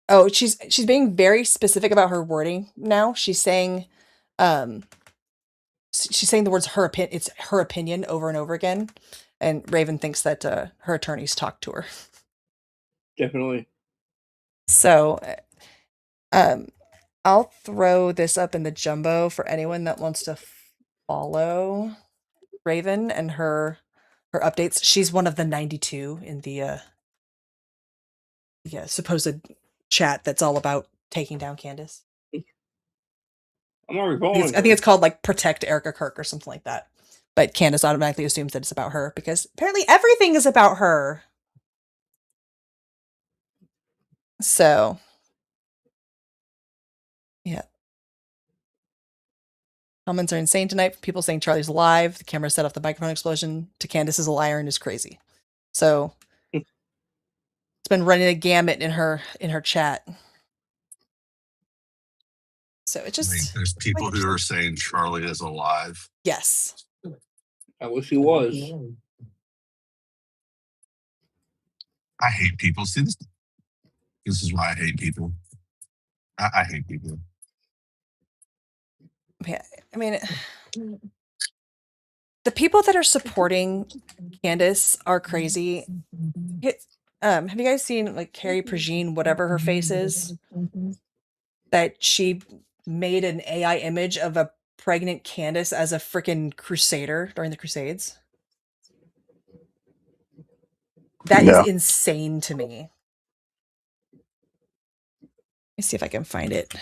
Oh, she's being very specific about her wording now. She's saying the words it's her opinion over and over again. And Raven thinks that her attorneys talked to her. Definitely. So I'll throw this up in the jumbo for anyone that wants to follow Raven and her updates. She's one of the 92 in the supposed chat that's all about taking down Candace. I'm already following I think it's called like Protect Erica Kirk or something like that. But Candace automatically assumes that it's about her because apparently everything is about her. So, yeah. Comments are insane tonight. People saying Charlie's alive. The camera set off the microphone explosion. To Candace is a liar and is crazy. So it's been running a gamut in her chat. So it just there's people who are saying Charlie is alive. Yes. I wish he was. I hate people. See, this is why I hate people. I hate people. Yeah, I mean, the people that are supporting Candace are crazy. Have you guys seen like Carrie Prejean, whatever her face is? That she made an AI image of a pregnant Candace as a freaking crusader during the Crusades. That is insane to me. Let me see if I can find it.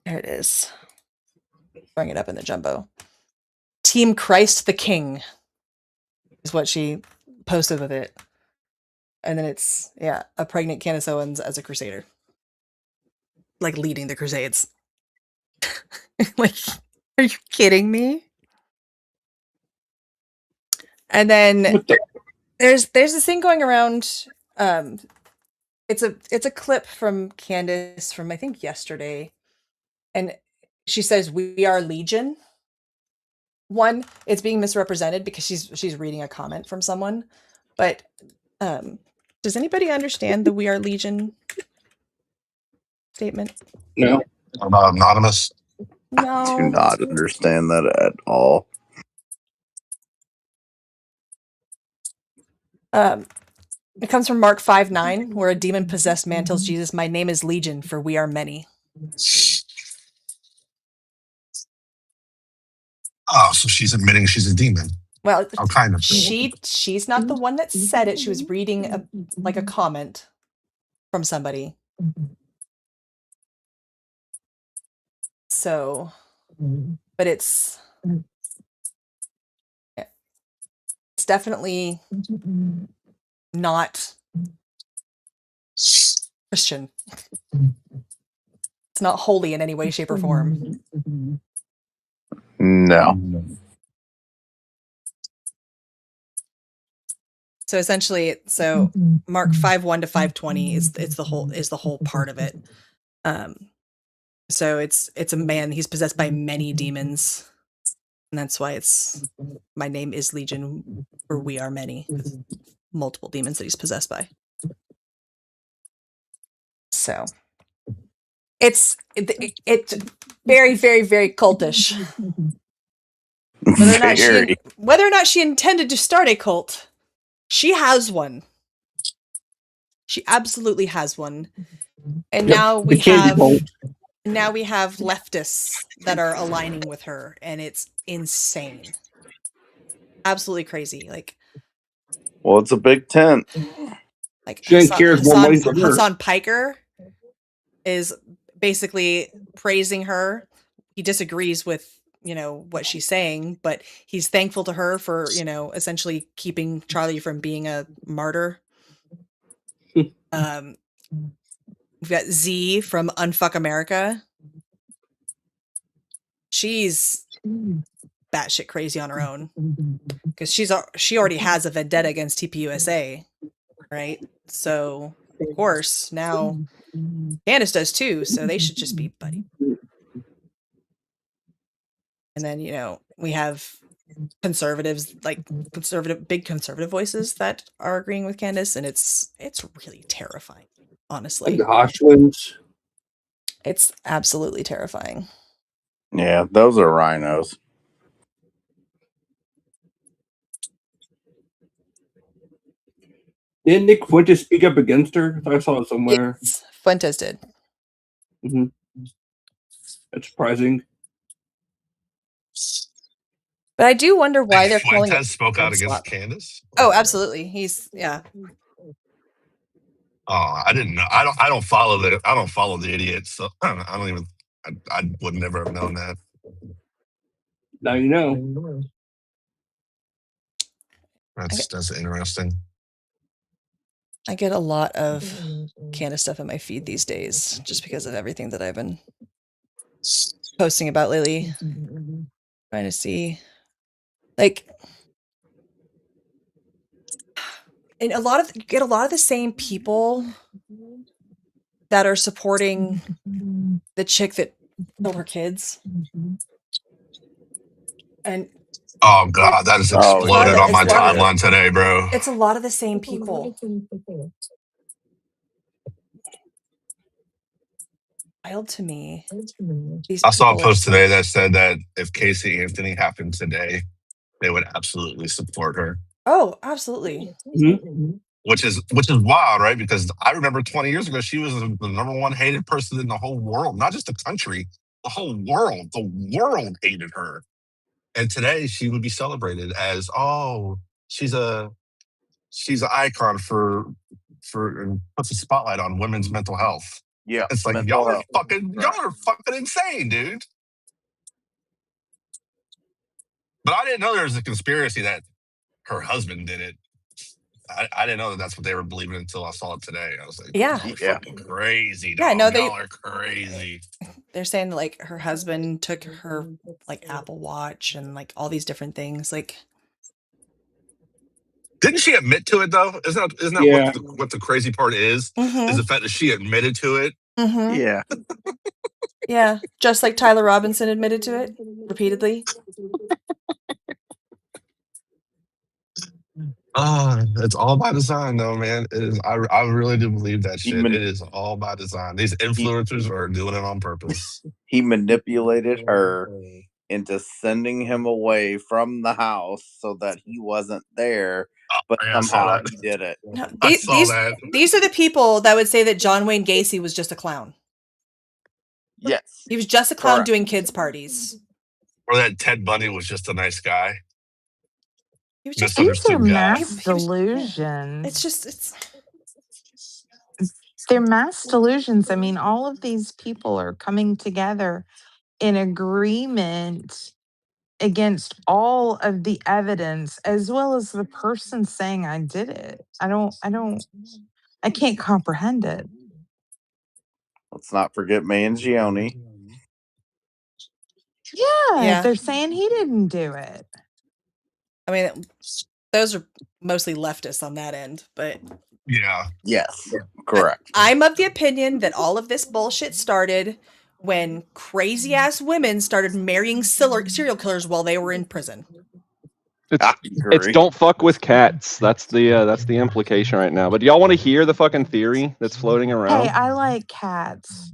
There it is. Bring it up in the jumbo. Team Christ the King is what she posted with it. And then it's, a pregnant Candace Owens as a crusader. Like leading the Crusades. Like, are you kidding me? And then there's this thing going around. It's a clip from Candace from I think yesterday, and she says we are Legion. One, it's being misrepresented because she's reading a comment from someone, but does anybody understand the "We Are Legion" statement? No. About anonymous? No. I do not understand that at all. It comes from Mark 5:9, where a demon-possessed man tells Jesus, "My name is Legion, for we are many." Oh, so she's admitting she's a demon. Well, Oh, kind of. she's not the one that said it. She was reading a comment from somebody. So, but it's definitely not Christian. It's not holy in any way, shape, or form. No. So essentially, Mark 5:1 to 5:20 is the whole part of it. So it's a man. He's possessed by many demons, and that's why it's my name is Legion, or we are many. It's multiple demons that he's possessed by. So it's very, very, very cultish. Whether or not she intended to start a cult, she has one. She absolutely has one. And now we have leftists that are aligning with her, and it's insane. Absolutely crazy. Like, well, it's a big tent. Like Hassan Hassan Piker is basically praising her. He disagrees with, what she's saying, but he's thankful to her for, essentially keeping Charlie from being a martyr. We've got Z from Unfuck America. She's batshit crazy on her own because she already has a vendetta against TPUSA, right? So of course now Candace does too, so they should just be buddy. And then, we have conservatives, big conservative voices that are agreeing with Candace, and it's really terrifying, honestly. Like the Hodgkins. It's absolutely terrifying. Yeah, those are rhinos. Didn't Nick Fuentes speak up against her? I saw it somewhere. Yes, Fuentes did. Mm-hmm. That's surprising. But I do wonder why they're calling it. Fuentes spoke out against Candace. Oh, absolutely. Yeah. Oh, I didn't know. I don't follow the idiots. So I don't even. I would never have known that. Now you know. That's interesting. I get a lot of Candace stuff in my feed these days, just because of everything that I've been posting about lately. Trying to see, like, and you get a lot of the same people that are supporting the chick that killed her kids. And oh god, that has exploded on my timeline today, bro. It's a lot of the same people. Wild to me. I saw a post today that said that if Casey Anthony happened today, they would absolutely support her. Oh, absolutely. Mm-hmm. Which is wild, right? Because I remember 20 years ago, she was the number one hated person in the whole world, not just the country, the whole world. The world hated her. And today she would be celebrated as, oh, she's an icon for puts a spotlight on women's mental health. Yeah, it's like y'all are fucking insane, dude. But I didn't know there was a conspiracy that her husband did it. I didn't know that that's what they were believing until I saw it today. I was like, yeah, fucking crazy, dog. Yeah, no, y'all are crazy. They're saying like her husband took her like Apple Watch and like all these different things. Like, didn't she admit to it though? Isn't that what the crazy part is? Mm-hmm. Is the fact that she admitted to it? Mm-hmm. Yeah. Yeah, just like Tyler Robinson admitted to it repeatedly. It's all by design, though, man. It is. I really do believe that shit. It is all by design. These influencers are doing it on purpose. He manipulated her into sending him away from the house so that he wasn't there, but somehow he did it. No, these are the people that would say that John Wayne Gacy was just a clown. Yes. He was just a clown doing kids' parties. Or that Ted Bundy was just a nice guy. You just These are Misunderstood guy. mass delusions. it's just it's They're mass delusions. I mean, all of these people are coming together in agreement against all of the evidence as well as the person saying I did it. I can't comprehend it. Let's not forget me and Gioni. Yeah, yeah. they're saying he didn't do it. I mean, those are mostly leftists on that end, but Yeah. Yes, correct. I'm of the opinion that all of this bullshit started when crazy ass women started marrying serial killers while they were in prison. I It's agree. don't fuck with cats. That's the implication right now. But do y'all want to hear the fucking theory that's floating Hey, around? I like cats.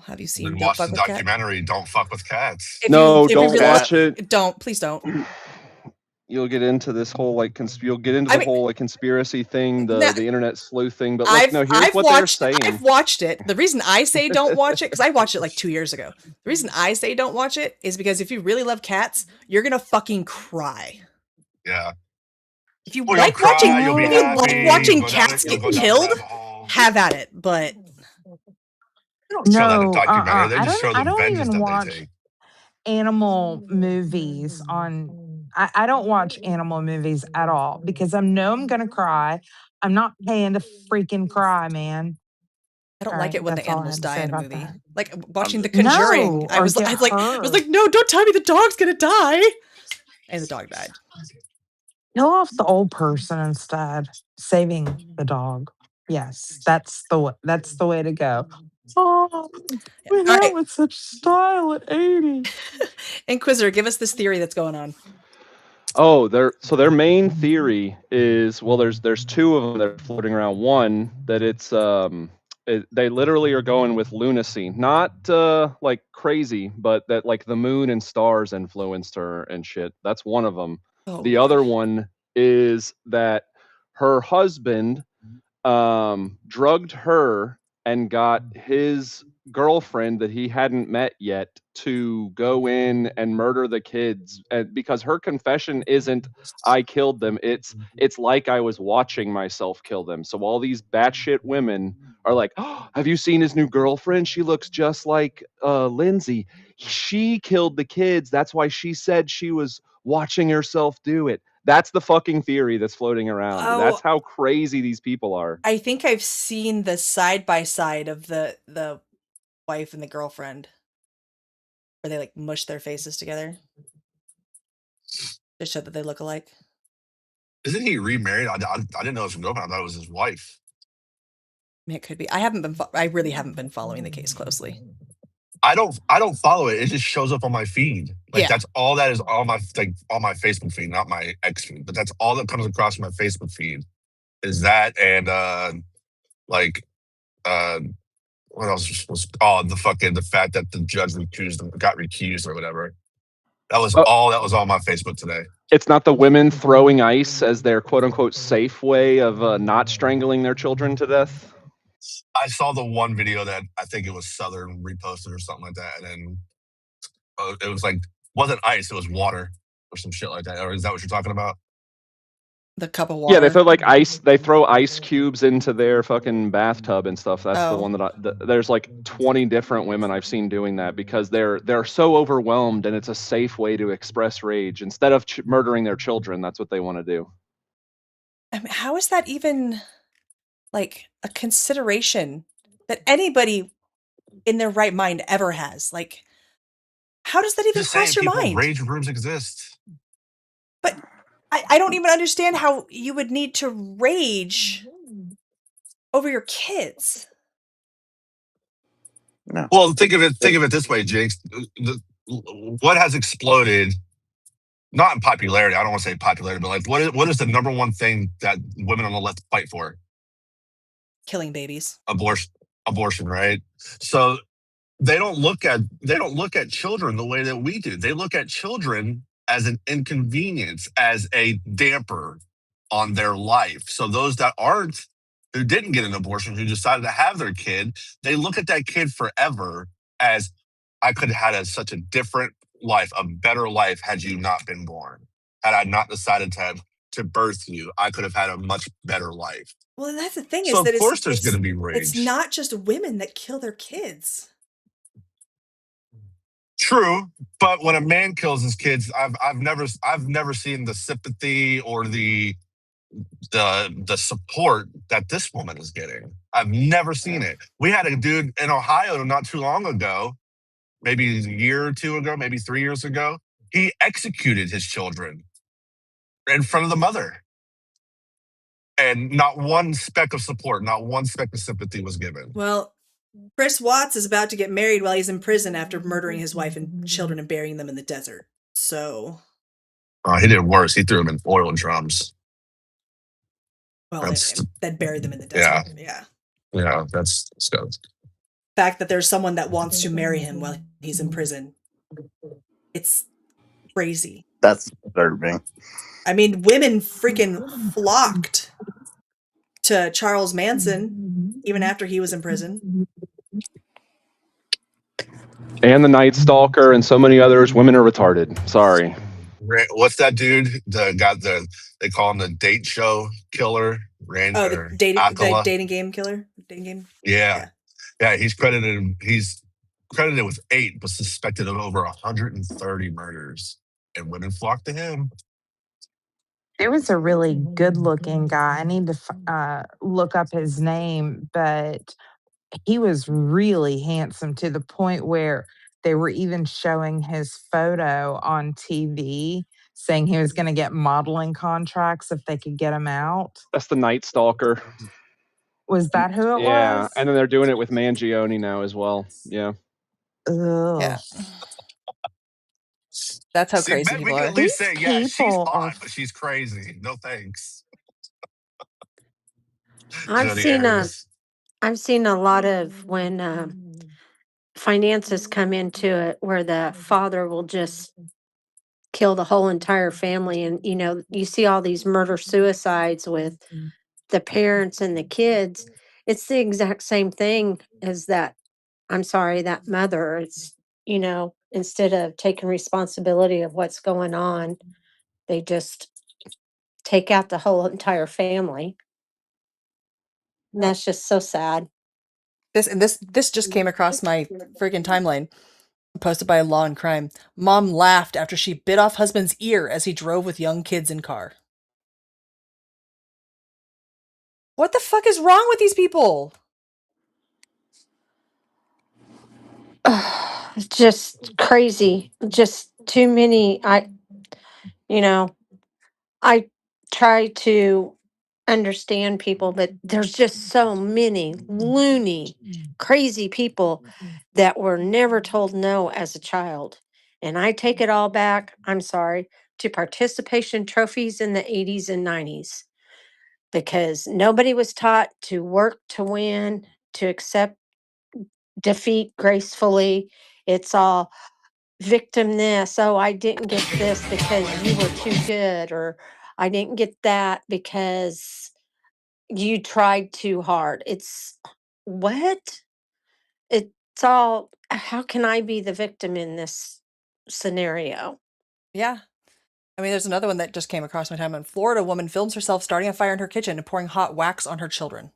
Have you seen Then Don't watch Fuck the with Cat? documentary Don't Fuck with Cats. No, If you don't really watch it. don't, please don't. You'll get into this whole like you'll get into I the mean, whole like conspiracy thing, now, the internet sleuth thing. But like, no, here's I've what they're watched saying. it. The reason I say don't watch it, because I watched it like 2 years ago. The reason I say don't watch it is because if you really love cats, you're gonna fucking cry. Yeah. If you Well, you'll like watching, cry, you'll be if you like happy, watching cats you'll get go down a killed, rabbit hole. have at it. But They don't show that in a No, documentary. They just show I the don't vengeance even that they watch take. animal movies on I don't watch animal movies at all because I know I'm gonna cry. I'm not paying to freaking cry, man. I don't All like right, it when the that's all I animals had to die say in a about movie. that. Like watching The Conjuring, No, or get I was hurt. like, no, don't tell me the dog's gonna die. And the dog died. Kill off the old person instead, saving the dog. Yes, that's the way to go. Oh, Yeah. we All had right, with such style at 80. Inquisitor, give us this theory that's going on. Oh, their main theory is, well, there's two of them that are floating around. One that it's they literally are going with lunacy, not like crazy, but that like the moon and stars influenced her and shit. That's one of them. Oh The Lord. other one is that her husband drugged her and got his girlfriend that he hadn't met yet to go in and murder the kids, and because her confession isn't I killed them, it's like I was watching myself kill them. So all these batshit women are like, oh, have you seen his new girlfriend? She looks just like Lindsay. She killed the kids. That's why she said she was watching herself do it. That's the fucking theory that's floating around. Oh, That's how crazy these people are. I think I've seen the side by side of the wife and the girlfriend where they like mush their faces together to show that they look alike. Isn't he remarried? I didn't know it was his girlfriend. I thought it was his wife. I mean, it could be. I really haven't been following the case closely. I don't follow it. It just shows up on my feed. Like Yeah. that's all that is on my Facebook feed, not my ex feed. But that's all that comes across my Facebook feed is that and like uh what else was the fact that the judge got recused or whatever. That was all that was on my Facebook today. It's not the women throwing ice as their quote unquote safe way of not strangling their children to death. I saw the one video that I think it was Southern reposted or something like that, and then it was like wasn't ice, it was water or some shit like that. Or is that what you're talking about? The cup of Yeah, they water. throw like ice. They throw ice cubes into their fucking bathtub and stuff. That's the Oh. one that there's like 20 different women I've seen doing that because they're so overwhelmed and it's a safe way to express rage instead of murdering their children. That's what they want to do. I mean, how is that even like a consideration that anybody in their right mind ever has? Like, how does that even Just saying, cross your people, mind? rage rooms exist. But I don't even understand how you would need to rage over your kids. No. Well, think of it this way, Jinx. What has exploded? Not in popularity. I don't want to say popularity, but like, what is the number one thing that women on the left fight for? Killing babies. Abortion, right? So they don't look at children the way that we do. They look at children as an inconvenience, as a damper on their life. So those who didn't get an abortion, who decided to have their kid, they look at that kid forever as I could have had such a different life, a better life had you not been born. had I not decided to birth you, I could have had a much better life. Well, that's the thing So is of that course there's going to be it's rage. not just women that kill their kids. True, but when a man kills his kids, I've never seen the sympathy or the support that this woman is getting. I've never seen it. We had a dude in Ohio not too long ago, maybe a year or two ago, maybe 3 years ago. He executed his children in front of the mother. And not one speck of support, not one speck of sympathy was given. Well, Chris Watts is about to get married while he's in prison after murdering his wife and children and burying them in the desert. So, He did worse. He threw them in oil drums. well, That's then buried them in the yeah, desert. Yeah. yeah. That's The fact that there's someone that wants to marry him while he's in prison. It's crazy. That's disturbing. I mean, women freaking flocked to Charles Manson even after he was in prison. And the Night Stalker and so many others. Women are retarded. Sorry. what's that dude? They call him the date show killer. The dating game killer. Dating game. Yeah. He's credited with 8, but suspected of over 130 murders, and women flock to him. There was a really good looking guy. I need to look up his name, but he was really handsome to the point where they were even showing his photo on TV, saying he was going to get modeling contracts if they could get him out. That's the Night Stalker. Was that who it Yeah, was? and then they're doing it with Mangione now as well. Yeah. Ugh. Yeah. That's how See, crazy we people can are. at least These say, yeah, she's people are. hot, but she's crazy. No thanks. I've Jody seen Arias. I've seen a lot of when finances come into it where the father will just kill the whole entire family, and you see all these murder suicides with the parents and the kids. It's the exact same thing as that. I'm sorry, that mother. It's instead of taking responsibility of what's going on, they just take out the whole entire family. And that's just so sad. This just came across my friggin' timeline, posted by Law and Crime. Mom laughed after she bit off husband's ear as he drove with young kids in car. What the fuck is wrong with these people? Just crazy. Just too many. I try to understand people, but there's just so many loony, crazy people that were never told no as a child. And I take it all back, I'm sorry, to participation trophies in the 80s and 90s because nobody was taught to work to win, to accept defeat gracefully. It's all victim this. Oh, I didn't get this because you were too good, or I didn't get that because you tried too hard. It's what? It's all, how can I be the victim in this scenario? Yeah. I mean, there's another one that just came across my timeline. Florida woman films herself starting a fire in her kitchen and pouring hot wax on her children.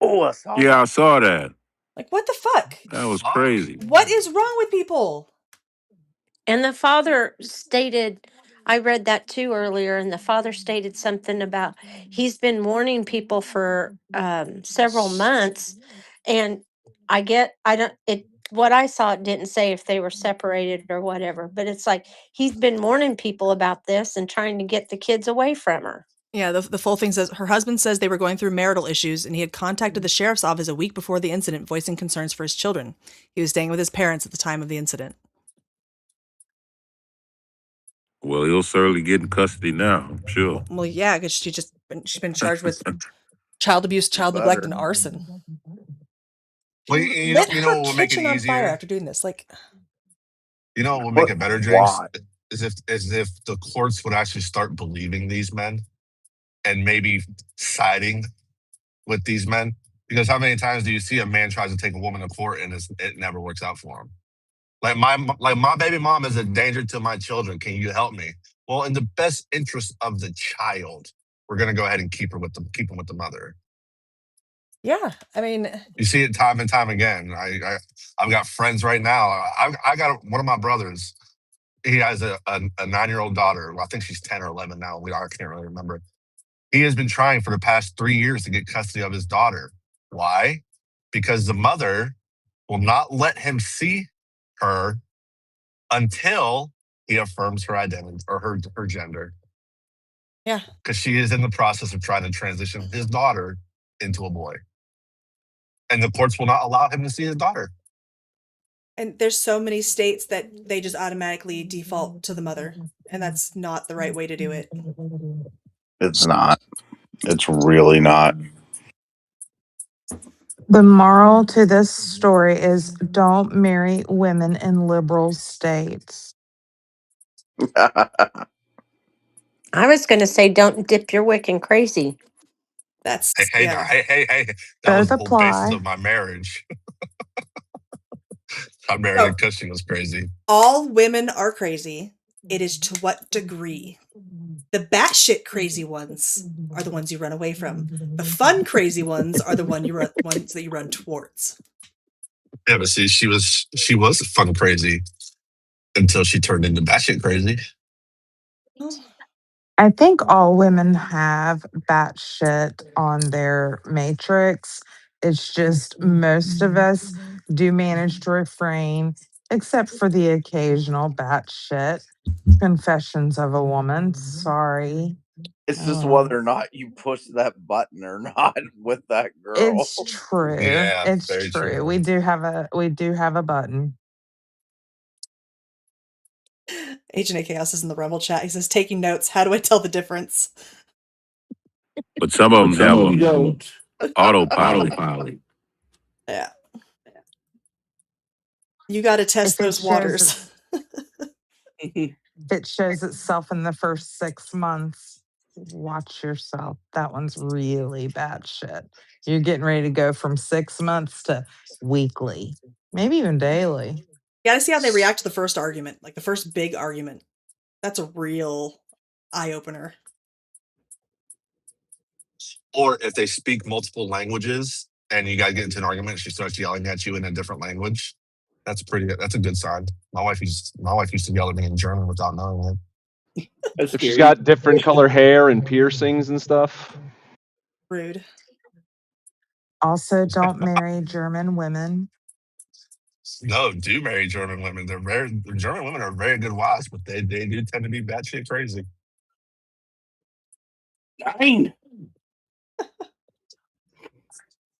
Oh, I saw Yeah, I that. saw that. Like, what the fuck? That was Fuck. crazy. What is wrong with people? And the father stated, I read that too earlier, and the father stated something about he's been warning people for several months. And I don't, what I saw, it didn't say if they were separated or whatever, but it's like he's been warning people about this and trying to get the kids away from her. Yeah, the full thing says her husband says they were going through marital issues and he had contacted the sheriff's office a week before the incident, voicing concerns for his children. He was staying with his parents at the time of the incident. Well, he'll certainly get in custody now, I'm sure. Well, yeah, because she's been charged with child abuse, child neglect, and arson. Well, She you know, lit you know her what will make it kitchen on fire easier. after doing this. Like, You know what will make But it better, Jinx? why? Is if the courts would actually start believing these men and maybe siding with these men. Because how many times do you see a man tries to take a woman to court and it never works out for him? Like my baby mom is a danger to my children. Can you help me? Well, in the best interest of the child, we're going to go ahead and keep him with the mother. Yeah, I mean, You see it time and time again. I've got friends right now. I got one of my brothers. He has a 9-year-old daughter. Well, I think she's 10 or 11 now. I can't really remember. He has been trying for the past 3 years to get custody of his daughter. Why? Because the mother will not let him see her until he affirms her identity or her gender. yeah. Because she is in the process of trying to transition his daughter into a boy. And the courts will not allow him to see his daughter. And there's so many states that they just automatically default to the mother, and that's not the right way to do it. It's not. It's really not. The moral to this story is don't marry women in liberal states. I was going to say, don't dip your wick in crazy. That's Hey, yeah. hey. That was Both the whole basis apply. of my marriage. I married her No, because she was crazy. all women are crazy. It is to what degree. The batshit crazy ones are the ones you run away from. The fun crazy ones are the ones that you run towards. Yeah, but see, she was fun crazy until she turned into batshit crazy. I think all women have batshit on their matrix. It's just most of us do manage to refrain, except for the occasional batshit. Confessions of a woman. Sorry. It's just whether or not you push that button or not with that girl. It's true. Yeah, It's very true. true. We do have a button. Agent of Chaos is in the Rumble chat. He says, taking notes. How do I tell the difference? But some of them have You a don't. autopilot. Yeah. You got to test If it those shows waters. its if it shows itself in the first 6 months, watch yourself. That one's really bad shit. You're getting ready to go from 6 months to weekly, maybe even daily. You got to see how they react to the first argument, like the first big argument. That's a real eye opener. Or if they speak multiple languages and you guys get into an argument, she starts yelling at you in a different language. That's a good sign. My wife used to yell at me in German without knowing it. That's If she's scary. got different color hair and piercings and stuff. Rude. Also, don't marry German women. No, do marry German women. German women are very good wives, but they do tend to be batshit crazy. 9.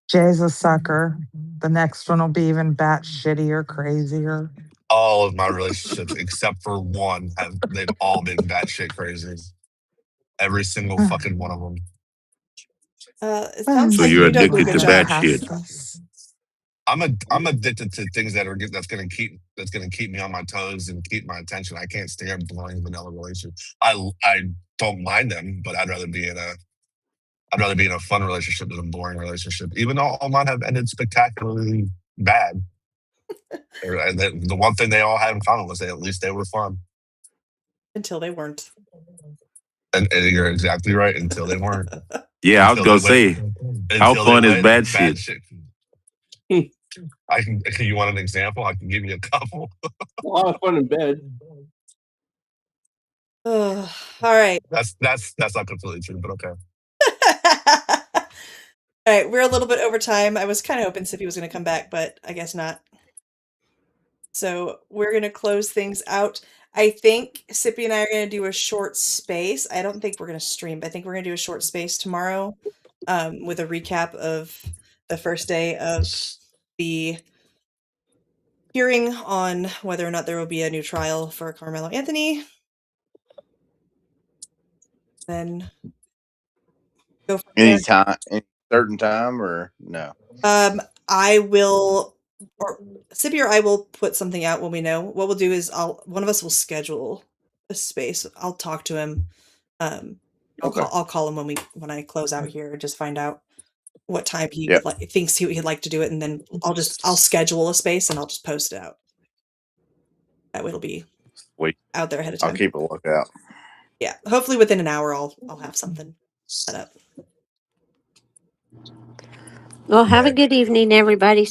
Jay's a sucker. The next one will be even bat shittier, crazier. All of my relationships, except for one, they've all been batshit crazy. Every single fucking one of them. It sounds So like you're you don't do a addicted good to Get job. bad past shit. this. I'm addicted to things that's gonna keep me on my toes and keep my attention. I can't stand boring vanilla relationships. I don't mind them, but I'd rather be in a fun relationship than a boring relationship. Even though all mine have ended spectacularly bad. The one thing they all had in common was at least they were fun. Until they weren't. And you're exactly right. Until they weren't. Yeah, I was Until they gonna went. say, how Until they fun is went bad bad shit? shit. You want an example? I can give you a couple. A lot of fun in bed. All right. That's not completely true, but okay. All right, we're a little bit over time. I was kind of hoping Sippy was going to come back, but I guess not. So we're going to close things out. I think Sippy and I are going to do a short space. I don't think we're going to stream, but I think we're going to do a short space tomorrow with a recap of the first day of the hearing on whether or not there will be a new trial for Carmelo Anthony. Then go from there. Any certain time or no? I will, or Sippy or I will put something out when we know. What we'll do is one of us will schedule a space. I'll talk to him. Okay. I'll call him when I close out here and just find out what time he Yep. thinks he'd like to do it, and then I'll schedule a space and I'll just post it out. That way it'll be Sweet. out there ahead of I'll time. keep a lookout. Yeah, hopefully within an hour I'll have something set up. Well, have a Yeah. good evening, everybody.